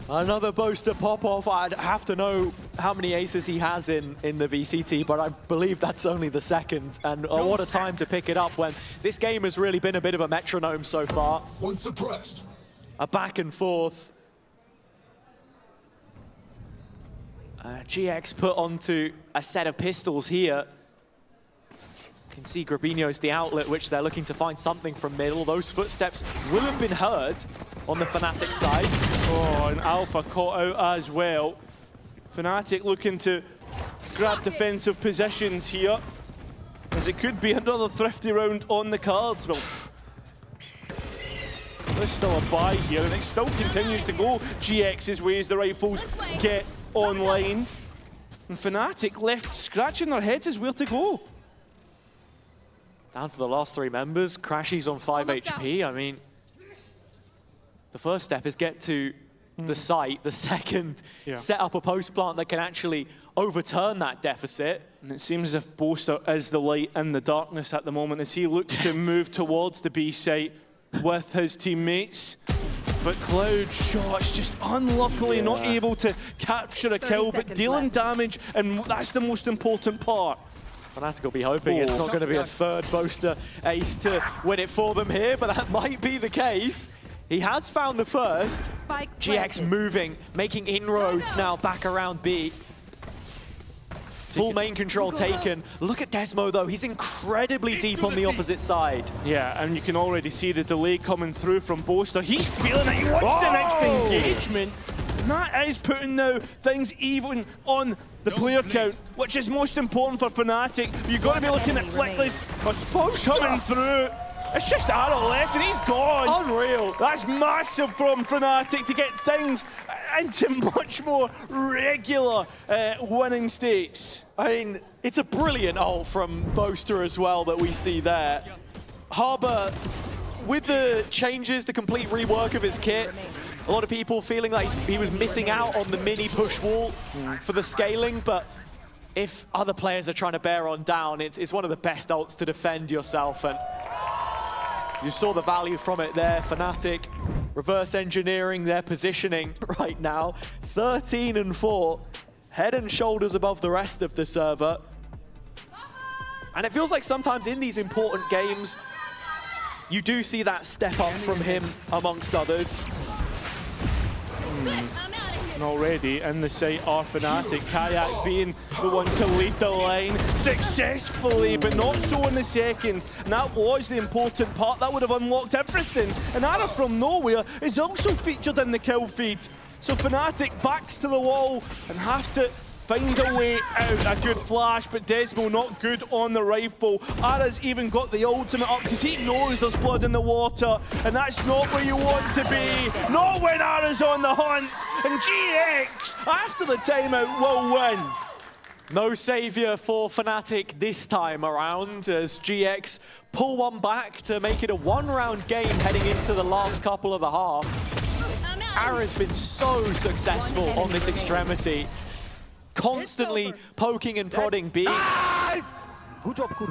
Another Boaster pop-off. I'd have to know how many aces he has in the VCT, but I believe that's only the second. And what a time to pick it up when this game has really been a bit of a metronome so far. One suppressed. A back and forth. GX put onto a set of pistols here. You can see Grabinho's the outlet, which they're looking to find something from middle. Those footsteps will have been heard on the Fnatic side. Oh, and Alpha caught out as well. Fnatic looking to grab defensive positions here, as it could be another thrifty round on the cards. Well, there's still a buy here, and it still continues to go GX's way as the rifles get online. And Fnatic left scratching their heads as where to go. Down to the last three members. Crashy's on 5 HP. I mean, the first step is get to the site. The second, set up a post plant that can actually overturn that deficit. And it seems as if Boaster is the light in the darkness at the moment as he looks to move towards the B site with his teammates. But Cloud shots just unluckily not able to capture a kill, but dealing damage, and that's the most important part. Fnatic will be hoping it's not going to be a third Boaster ace to win it for them here, but that might be the case. He has found the first. GX moving, making inroads now back around B. Full main control taken. Look at Desmo though, he's incredibly deep on the opposite side. Yeah, and you can already see the delay coming through from Boaster. He's feeling it, he wants the next engagement. And that is putting now things even on the player count, which is most important for Fnatic. You've got to be looking at Flickless coming through. It's just Arrow left and he's gone. Unreal. That's massive from Fnatic to get things into much more regular winning states. I mean, it's a brilliant ult from Boaster as well that we see there. Harbour, with the changes, the complete rework of his kit, a lot of people feeling like he was missing out on the mini push wall for the scaling, but if other players are trying to bear on down, it's one of the best ults to defend yourself, and you saw the value from it there. Fnatic reverse engineering their positioning right now. 13-4, head and shoulders above the rest of the server. And it feels like sometimes in these important games, you do see that step up from him amongst others. And already in the site are Fnatic, Kayak being the one to lead the line successfully, but not so in the second. And that was the important part. That would have unlocked everything. And Ara from nowhere is also featured in the kill feed. So Fnatic backs to the wall and have to find a way out. A good flash, but Desmo not good on the rifle. Ara's even got the ultimate up because he knows there's blood in the water, and that's not where you want to be. Not when Ara's on the hunt. And GX, after the timeout, will win. No saviour for Fnatic this time around as GX pull one back to make it a one-round game heading into the last couple of the half. Ara's been so successful on this extremity. Constantly poking and prodding B. Good job, Kur.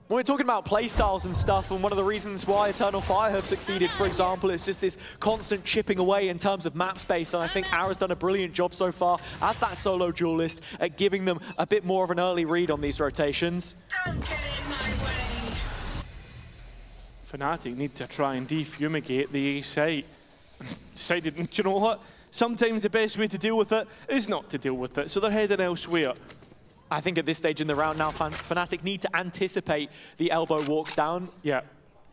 When we're talking about playstyles and stuff, and one of the reasons why Eternal Fire have succeeded, for example, is just this constant chipping away in terms of map space, and I think Ara's done a brilliant job so far as that solo duelist at giving them a bit more of an early read on these rotations. Fnatic need to try and defumigate the A site. Decided, do you know what? Sometimes the best way to deal with it is not to deal with it, so they're heading elsewhere. I think at this stage in the round now, Fnatic need to anticipate the elbow walks down. Yeah,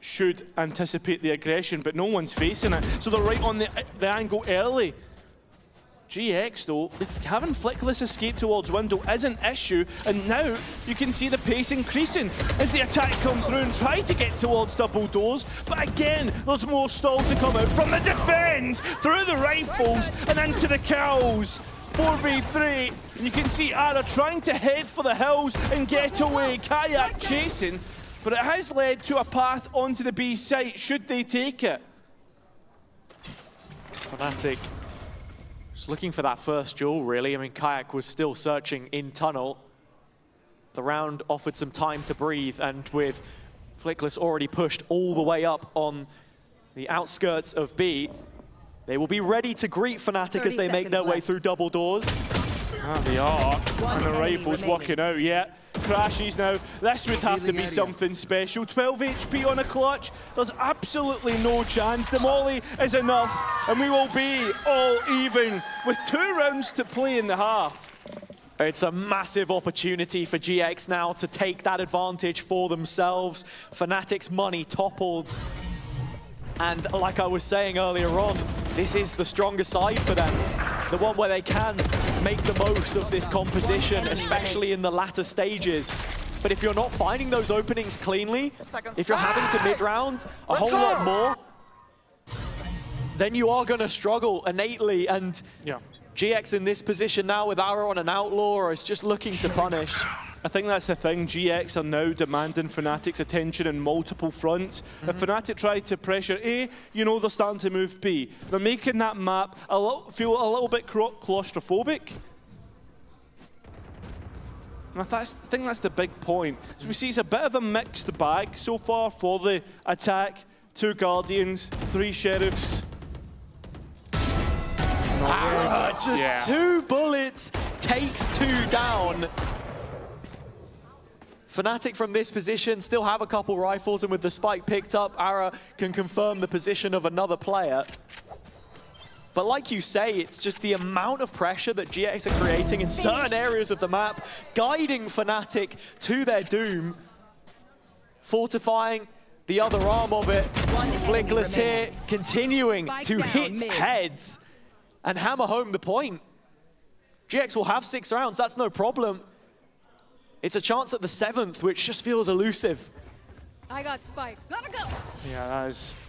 should anticipate the aggression, but no one's facing it, so they're right on the angle early. GX though, having Flickless escape towards window is an issue, and now you can see the pace increasing as the attack come through and try to get towards double doors, but again, there's more stall to come out from the defense, through the rifles and into the kills. 4v3, and you can see Ara trying to head for the hills and get away. Kayak chasing, but it has led to a path onto the B site, should they take it. Fnatic just looking for that first duel, really. I mean, Kayak was still searching in tunnel. The round offered some time to breathe, and with Flickless already pushed all the way up on the outskirts of B, they will be ready to greet Fnatic as they make their way through double doors. Ah, they are, and the rifle's working out, yeah. Crashes now, this would have to be something special. 12 HP on a clutch, there's absolutely no chance. The molly is enough, and we will be all even with 2 rounds to play in the half. It's a massive opportunity for GX now to take that advantage for themselves. Fnatic's money toppled. And like I was saying earlier on, this is the stronger side for them. The one where they can make the most of this composition, especially in the latter stages. But if you're not finding those openings cleanly, if you're having to mid-round a whole lot more, then you are going to struggle innately. And GX in this position now with Ara on an outlaw is just looking to punish. I think that's the thing, GX are now demanding Fnatic's attention on multiple fronts. If Fnatic try to pressure A, you know they're starting to move B. They're making that map feel a little bit claustrophobic. And I think that's the big point. So we see it's a bit of a mixed bag so far for the attack. 2 Guardians, 3 Sheriffs. Ara, just 2 bullets, takes 2 down. Fnatic from this position still have a couple rifles, and with the spike picked up, Ara can confirm the position of another player. But like you say, it's just the amount of pressure that GX are creating in certain areas of the map, guiding Fnatic to their doom, fortifying the other arm of it. Flickless here, continuing to hit heads and hammer home the point. GX will have 6 rounds, that's no problem. It's a chance at the 7th, which just feels elusive. I got spike. Gotta go. Yeah, that is.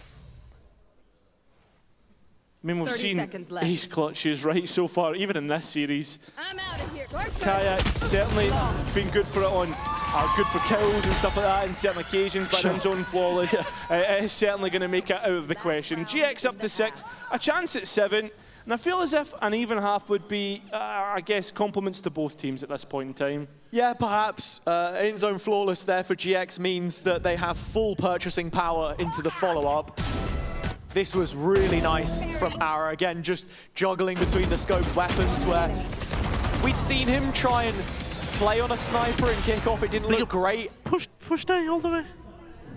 I mean, we've seen ace clutches right so far, even in this series. I'm out of here. Kayak certainly been good for it on, good for kills and stuff like that in certain occasions, but in zone flawless, it is certainly going to make it out of the question. GX up to 6, a chance at 7. And I feel as if an even half would be, I guess, compliments to both teams at this point in time. Yeah, perhaps. In-zone flawless there for GX means that they have full purchasing power into the follow-up. This was really nice from Ara. Again, just juggling between the scoped weapons where we'd seen him try and play on a sniper in kickoff. It didn't look great. Push down all the way.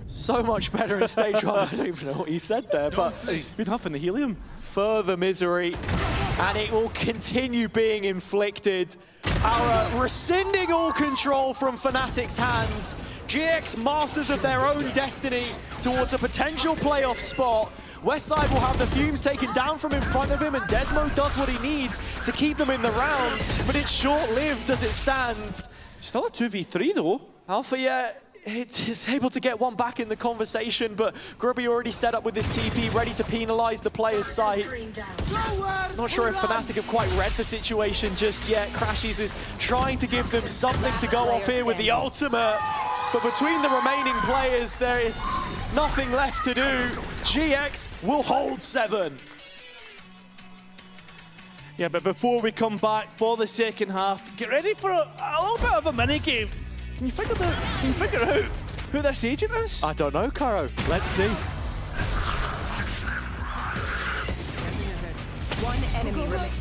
So much better in stage 1. I don't even know what he said there, but He's been huffing the helium. further misery, and it will continue being inflicted. Our rescinding all control from Fnatic's hands. GX masters of their own destiny towards a potential playoff spot. Westside will have the fumes taken down from in front of him, and Desmo does what he needs to keep them in the round, but it's short-lived as it stands. Still a 2v3 though. Alpha, yeah, it is able to get one back in the conversation, but Grubby already set up with this TP, ready to penalize the player's site. Not sure if Fnatic have quite read the situation just yet. Crashies is trying to give them something to go off here with the ultimate. But between the remaining players, there is nothing left to do. GX will hold 7. Yeah, but before we come back for the second half, get ready for a little bit of a mini game. Can you figure out who this agent is? I don't know, Caro. Let's see. One enemy remaining.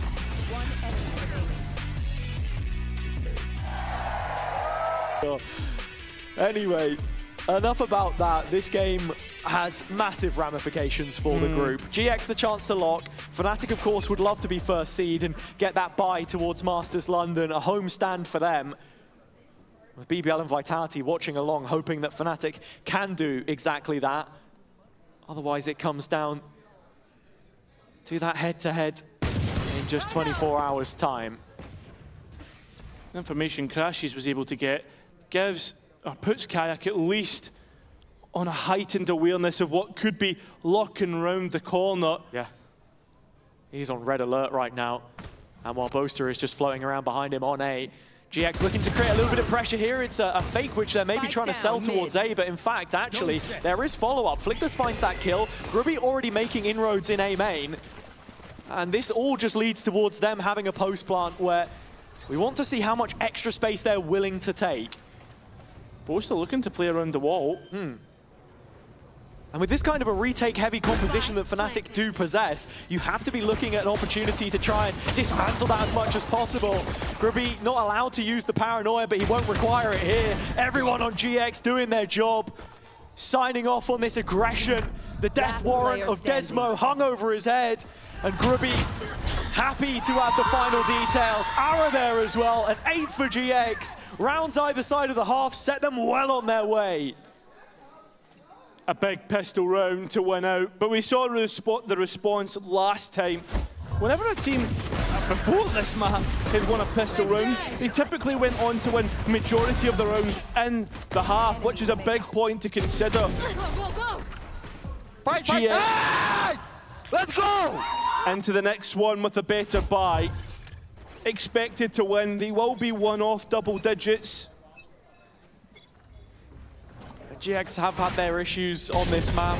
Anyway, enough about that. This game has massive ramifications for the group. GX the chance to lock. Fnatic, of course, would love to be first seed and get that bye towards Masters London, a home stand for them. With BBL and Vitality watching along, hoping that Fnatic can do exactly that. Otherwise, it comes down to that head-to-head in just 24 hours' time. The information Crashies was able to get gives or puts Kayak at least on a heightened awareness of what could be lurking round the corner. Yeah. He's on red alert right now. And while Boaster is just floating around behind him on A, GX looking to create a little bit of pressure here. It's a fake which they're maybe trying to sell towards A, but in fact, actually, there is follow-up. Flictus finds that kill. Grubby already making inroads in A main. And this all just leads towards them having a post plant where we want to see how much extra space they're willing to take. Boaster looking to play around the wall. And with this kind of a retake-heavy composition that Fnatic do possess, you have to be looking at an opportunity to try and dismantle that as much as possible. Grubby not allowed to use the paranoia, but he won't require it here. Everyone on GX doing their job, signing off on this aggression. The death warrant of Desmo hung over his head, and Grubby happy to have the final details. Ara there as well, an 8th for GX. Rounds either side of the half set them well on their way. A big pistol round to win out, but we saw the response last time. Whenever a team before this map had won a pistol round, they typically went on to win majority of the rounds in the half, which is a big point to consider. Go, go, go! Fight, GX. Nice! Let's go! Into the next one with a better buy. Expected to win. They will be one off double digits. GX have had their issues on this map.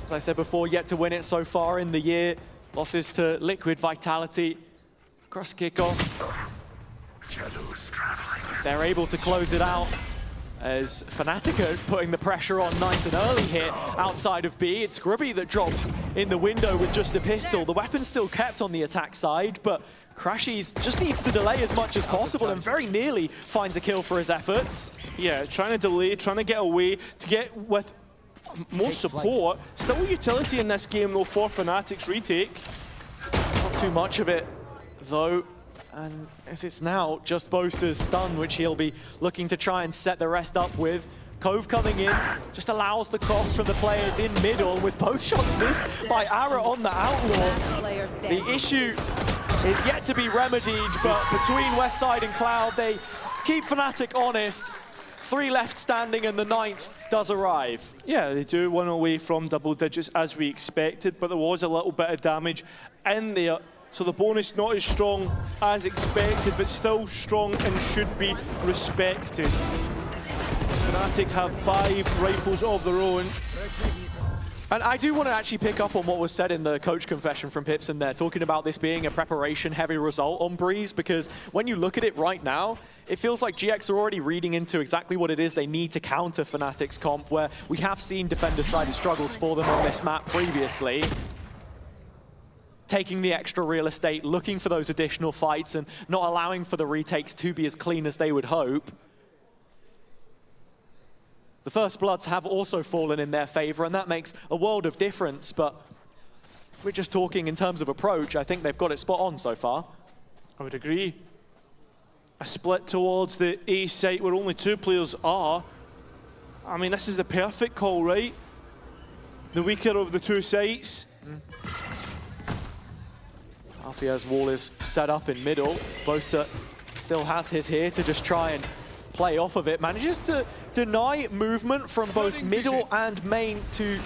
As I said before, yet to win it so far in the year. Losses to Liquid, Vitality, cross kickoff. They're able to close it out as Fnatic are putting the pressure on nice and early here outside of B. It's Grubby that drops in the window with just a pistol. The weapon's still kept on the attack side, but Crashies just needs to delay as much as possible and very nearly finds a kill for his efforts. Yeah, trying to delay, trying to get away, to get with more support. Still utility in this game though for Fnatic's retake. Not too much of it though. And as it's now just Boaster's stun, which he'll be looking to try and set the rest up with. Cove coming in, just allows the cross from the players in middle, with both shots missed by Ara on the Outlaw. The issue is yet to be remedied, but between Westside and Cloud, they keep Fnatic honest. 3 left standing, and the 9th does arrive. Yeah, they do one away from double digits as we expected, but there was a little bit of damage in there. So the bonus not as strong as expected, but still strong and should be respected. Fnatic have 5 rifles of their own. And I do want to actually pick up on what was said in the coach confession from Pipson there, talking about this being a preparation-heavy result on Breeze, because when you look at it right now, it feels like GX are already reading into exactly what it is they need to counter Fnatic's comp, where we have seen defender-sided struggles for them on this map previously. taking the extra real estate, looking for those additional fights, and not allowing for the retakes to be as clean as they would hope. The First Bloods have also fallen in their favor, and that makes a world of difference, but if we're just talking in terms of approach, I think they've got it spot on so far. I would agree. A split towards the A site where only 2 players are. I mean, this is the perfect call, right? The weaker of the 2 sites. Alfia's wall is set up in middle. Boaster still has his here to just try and play off of it. Manages to deny movement from both middle and main to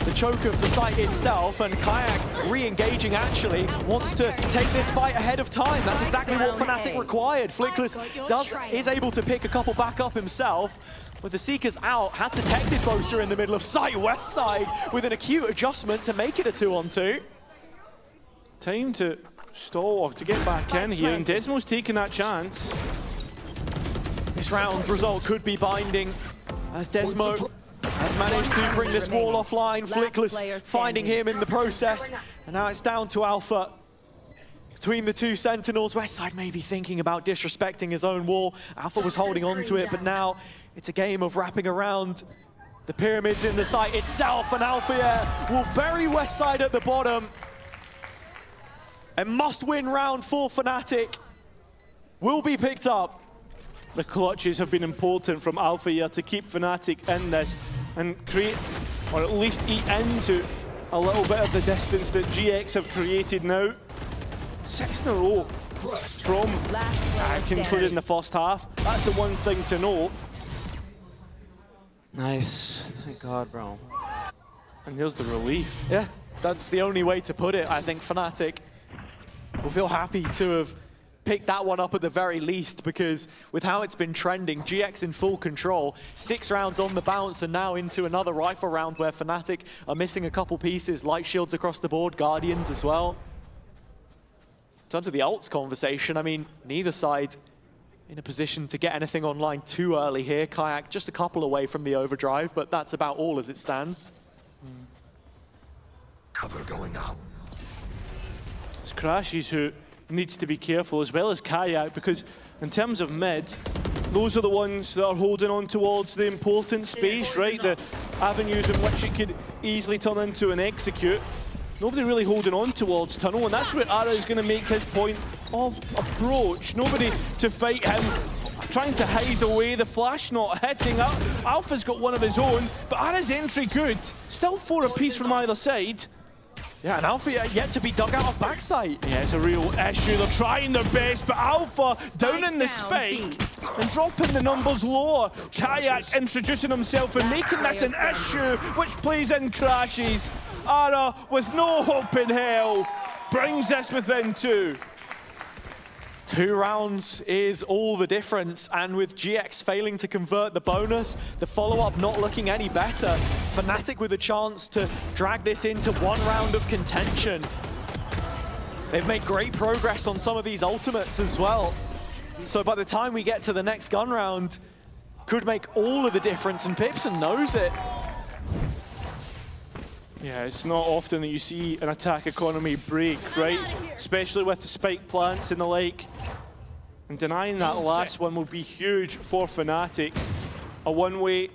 the choke of the site itself, and Kayak re-engaging actually wants to take this fight ahead of time. That's exactly what Fnatic required. Flickless is able to pick a couple back up himself. With the Seekers out, has detected Boaster in the middle of site west side with an acute adjustment to make it a 2-on-2. Time to stall or to get back in here, and Desmo's taking that chance. This round result could be binding as Desmo has managed to bring this wall offline. Flickless finding him in the process, and now it's down to Alpha. Between the 2 Sentinels, Westside may be thinking about disrespecting his own wall. Alpha was holding on to it, but now it's a game of wrapping around the pyramids in the site itself, and Alpha will bury Westside at the bottom. A must-win round for Fnatic will be picked up. The clutches have been important from Alpha here to keep Fnatic in this and create, or at least eat into a little bit of the distance that GX have created now. 6 in a row from concluding the first half. That's the one thing to know. Nice. Thank God, bro. And here's the relief. Yeah, that's the only way to put it. I think Fnatic will feel happy to have picked that one up at the very least, because with how it's been trending, GX in full control, 6 rounds on the bounce, and now into another rifle round where Fnatic are missing a couple pieces, light shields across the board, Guardians as well. In terms of the ults conversation, I mean, neither side in a position to get anything online too early here. Kayak just a couple away from the overdrive, but that's about all as it stands. Cover going up. It's Crashes who needs to be careful, as well as Kayak, because in terms of mid, those are the ones that are holding on towards the important space, right? The avenues in which it could easily turn into an execute. Nobody really holding on towards tunnel, and that's where Ara is going to make his point of approach. Nobody to fight him, trying to hide away, the flash not hitting up. Alpha's got one of his own, but Ara's entry good. Still 4 apiece from either side. Yeah, and Alpha yet to be dug out of backside. Yeah, it's a real issue. They're trying their best, but Alpha down in the spike and dropping the numbers lower. Kayak introducing himself and making this an issue, which plays in Crashes. Ara, with no hope in hell, brings this within 2. 2 rounds is all the difference, and with GX failing to convert the bonus, the follow-up not looking any better, Fnatic with a chance to drag this into 1 round of contention. They've made great progress on some of these ultimates as well. So by the time we get to the next gun round, could make all of the difference, and Pipson knows it. Yeah, it's not often that you see an attack economy break, right? Especially with the spike plants and the like. And denying that last one will be huge for Fnatic. A one-way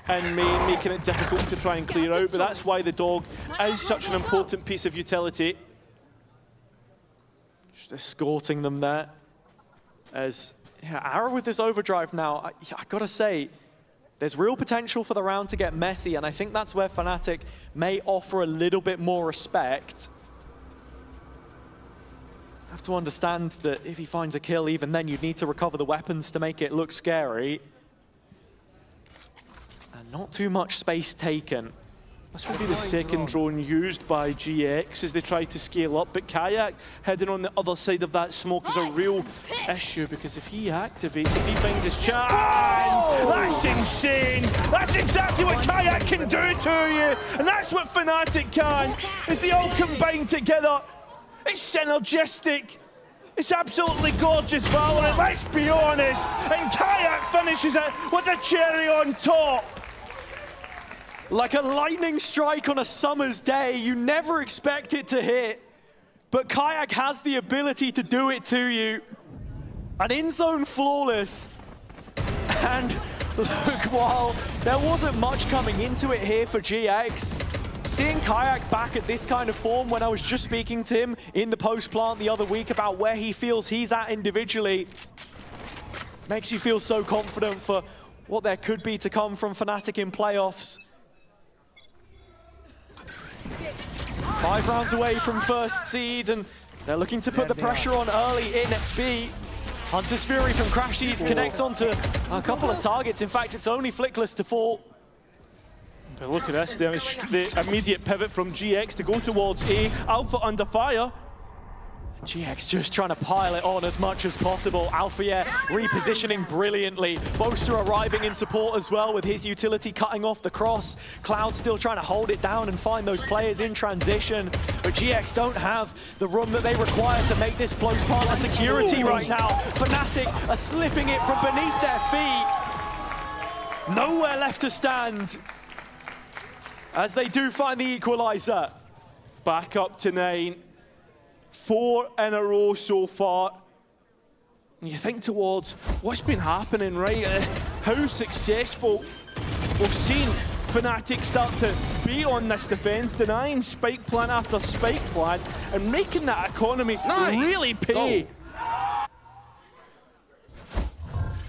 in main, making it difficult to try and clear out, but that's why the dog is such an important piece of utility. Just escorting them there. As Ara with this overdrive now, I gotta say, there's real potential for the round to get messy, and I think that's where Fnatic may offer a little bit more respect. Have to understand that if he finds a kill, even then you'd need to recover the weapons to make it look scary. And not too much space taken. This would be the second drone used by GX as they try to scale up, but Kayak heading on the other side of that smoke is a real issue, because if he activates, if he finds his chance, that's insane! That's exactly what Kayak can do to you, and that's what Fnatic can, as they all combine together. It's synergistic. It's absolutely gorgeous Valorant, let's be honest, and Kayak finishes it with the cherry on top. Like a lightning strike on a summer's day, you never expect it to hit. but Kayak has the ability to do it to you. An in-zone flawless. And look, while there wasn't much coming into it here for GX, seeing Kayak back at this kind of form, when I was just speaking to him in the post-plant the other week about where he feels he's at individually, makes you feel so confident for what there could be to come from Fnatic in playoffs. 5 rounds away from first seed, and they're looking to put the pressure on early in B. Hunter's Fury from Crashies connects onto a couple of targets. In fact, it's only Flickless to fall. But look at this, the immediate pivot from GX to go towards A. Alpha under fire. GX just trying to pile it on as much as possible. Alpha repositioning brilliantly. Boaster arriving in support as well with his utility cutting off the cross. Cloud still trying to hold it down and find those players in transition. But GX don't have the room that they require to make this close partner security right now. Fnatic are slipping it from beneath their feet. Nowhere left to stand as they do find the equalizer. Back up to 9. 4 in a row so far. And you think towards what's been happening, right? How successful we've seen Fnatic start to be on this defense, denying spike plant after spike plant and making that economy really pay.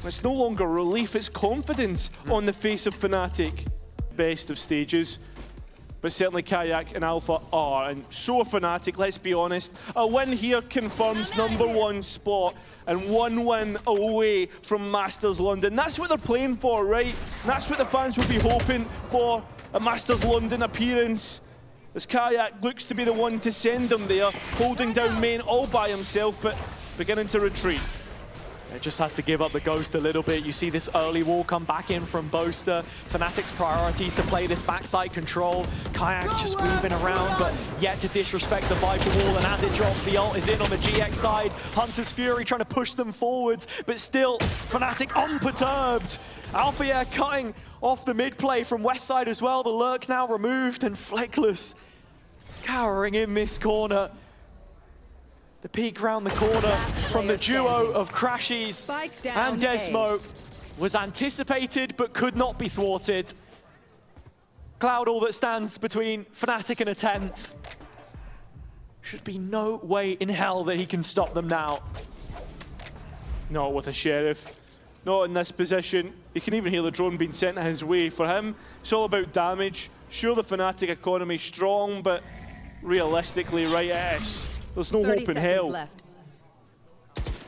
It's no longer relief, it's confidence on the face of Fnatic. Best of stages. But certainly Kayak and Alpha are, and so are Fnatic, let's be honest. A win here confirms #1 spot and 1 win away from Masters London. That's what they're playing for, right? And that's what the fans would be hoping for, a Masters London appearance. As Kayak looks to be the one to send them there, holding down main all by himself, but beginning to retreat. It just has to give up the ghost a little bit. You see this early wall come back in from Boaster. Fnatic's priorities to play this backside control. Kayak just moving around, but yet to disrespect the Viper wall. And as it drops, the ult is in on the GX side. Hunter's Fury trying to push them forwards, but still Fnatic unperturbed. Alpha cutting off the mid play from West side as well. The lurk now removed, and Fleckless cowering in this corner. The peek round the corner from the duo of Crashies and Desmo was anticipated but could not be thwarted. Cloud all that stands between Fnatic and a 10th. Should be no way in hell that he can stop them now. Not with a Sheriff, not in this position. You can even hear the drone being sent his way. For him, it's all about damage. Sure, the Fnatic economy strong, but realistically, right, there's no hope in hell. Left.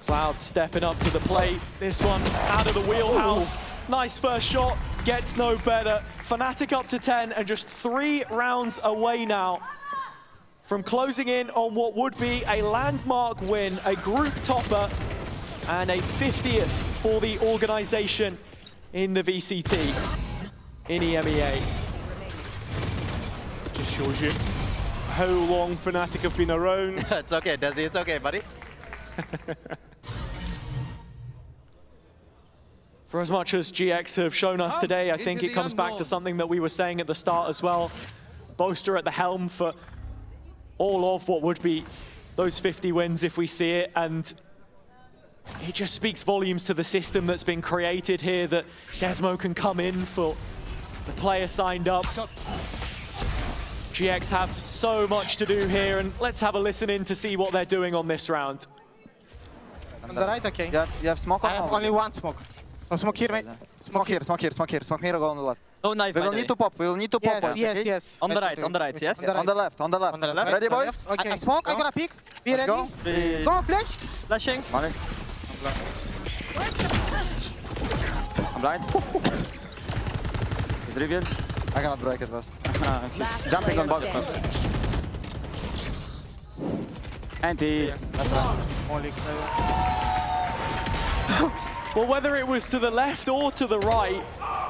Cloud stepping up to the plate. This one out of the wheelhouse. Nice first shot, gets no better. Fnatic up to 10 and just 3 rounds away now from closing in on what would be a landmark win, a group topper, and a 50th for the organization in the VCT in EMEA. Just shows you how long Fnatic have been around. It's okay, Desi, it's okay, buddy. For as much as GX have shown us today, I think it comes back to something that we were saying at the start as well. Boaster at the helm for all of what would be those 50 wins if we see it, and it just speaks volumes to the system that's been created here, that Desmo can come in for the player signed up. GX have so much to do here, and let's have a listen in to see what they're doing on this round. On the right, okay. You have smoke or I have no? only one smoke. So smoke here, mate. Smoke here, smoke here, smoke here. Smoke here, go on the left. No knife, We by will the need way. to pop, we will need to pop once, okay? Yes. On the right, yes? On the right. On the left, on the left. On the left. Ready, boys? Okay. I smoke, I'm gonna pick. Be Let's ready. go. Go, flash. Flashing. Money. I'm blind. He's revealed. I cannot break it first. He's jumping on box. Anti. Only Well, whether it was to the left or to the right,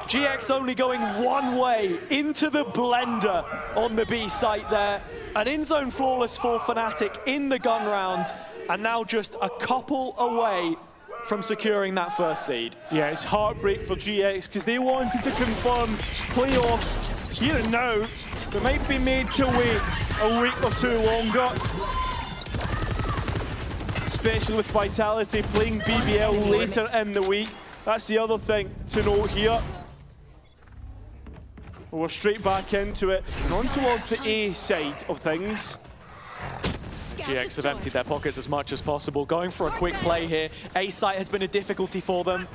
GX only going one way into the blender on the B site there. An in-zone flawless for Fnatic in the gun round, and now just a couple away from securing that first seed. Yeah, it's heartbreak for GX because they wanted to confirm playoffs here and now. They might be made to wait a week or two longer. especially with Vitality playing BBL later in the week. That's the other thing to note here. We're straight back into it, and on towards the A side of things. GX have emptied their pockets as much as possible, going for a quick play here. A site has been a difficulty for them.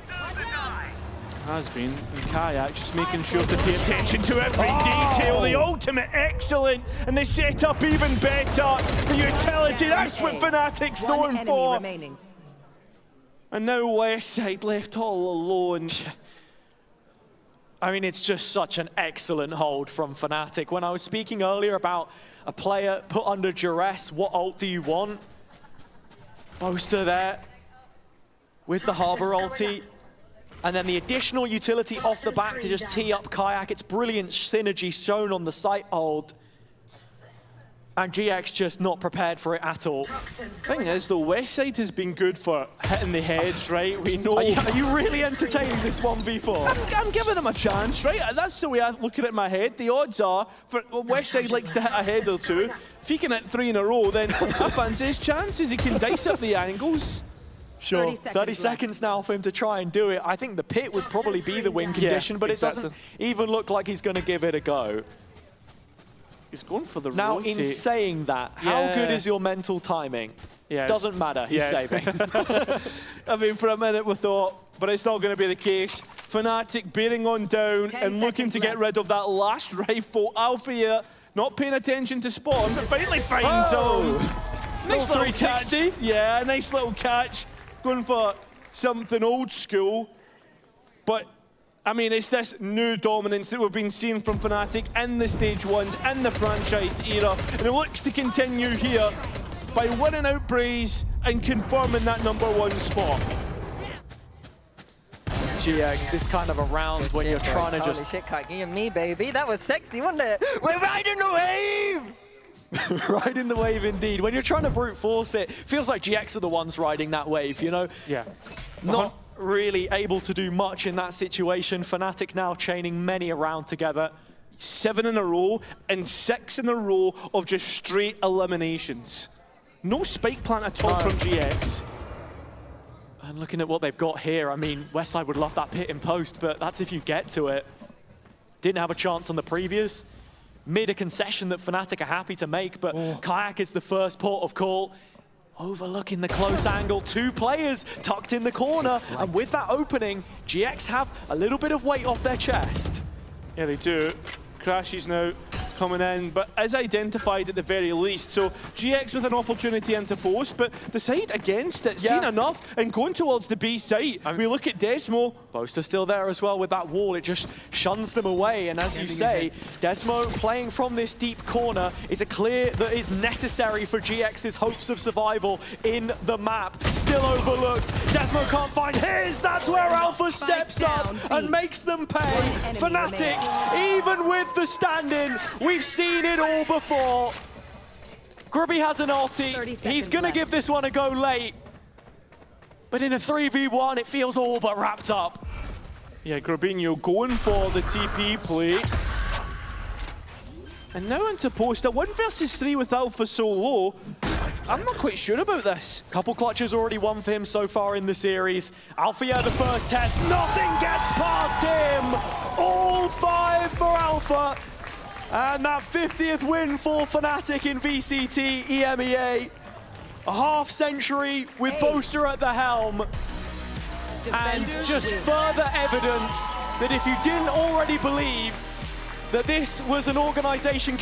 Has been, and Kayak just making sure to pay attention to every detail. The ultimate excellent, and they set up even better. The utility, that's what Fnatic's known for. And now Westside left all alone. I mean, it's just such an excellent hold from Fnatic. When I was speaking earlier about a player put under duress, what ult do you want? Boaster there with the Harbor ulti. And then the additional utility off the back to just tee up Kayak. It's brilliant synergy shown on the site hold. And GX just not prepared for it at all. Thing is, though, Westside has been good for hitting the heads, right? We know. Are you really entertaining this 1v4? I'm giving them a chance, right? That's the way I look at it in my head. The odds are, Westside likes to hit a head or two. If he can hit 3 in a row, then I fancy his chances. He can dice up the angles. Sure, 30 seconds now for him to try and do it. I think the pit would probably be the win condition, but it doesn't even look like he's going to give it a go. He's going for the Now, rotate. in saying that, how good is your mental timing? Yeah, doesn't matter, he's saving. I mean, for a minute we thought, but it's not going to be the case. Fnatic bearing on down and looking to get rid of that last rifle. Alpha here, not paying attention to spawn, but finally finds him. Nice little 360. catch. Yeah, nice little catch. Going for something old school. But, I mean, it's this new dominance that we've been seeing from Fnatic in the Stage 1s, in the franchised era. And it looks to continue here by winning out Braze and confirming that #1 spot. GX, this kind of a round when you're trying to just... Holy shit, Kike, you and me, baby. That was sexy, wasn't it? We're riding the wave! Riding the wave indeed. When you're trying to brute force it, feels like GX are the ones riding that wave, you know? Yeah. Not really able to do much in that situation. Fnatic now chaining many around together. 7 in a row and 6 in a row of just straight eliminations. No spike plant at all from GX. And looking at what they've got here, I mean, Westside would love that pit in post, but that's if you get to it. Didn't have a chance on the previous. Mid a concession that Fnatic are happy to make, but Kayak is the first port of call. Overlooking the close angle, 2 players tucked in the corner, and with that opening, GX have a little bit of weight off their chest. Yeah, they do. Crashes now coming in, but as identified at the very least. So GX with an opportunity into post, but the side against it, seen enough, and going towards the B site. We look at Desmo. Boaster still there as well with that wall. It just shuns them away, and as you say, Desmo playing from this deep corner is a clear that is necessary for GX's hopes of survival in the map. Still overlooked. Desmo can't find his. That's where Alpha steps up and makes them pay. Fnatic, even with the stand-in, we've seen it all before. Grubby has an ulti. He's going to give this one a go late. But in a 3v1, it feels all but wrapped up. Yeah, Grubinho going for the TP play. And now into post. A 1 versus 3 with Alpha so low. I'm not quite sure about this. Couple clutches already won for him so far in the series. Alpha, the first test. Nothing gets past him. All 5 for Alpha. And that 50th win for Fnatic in VCT EMEA. A half century with Boaster at the helm. And just further evidence that if you didn't already believe that this was an organization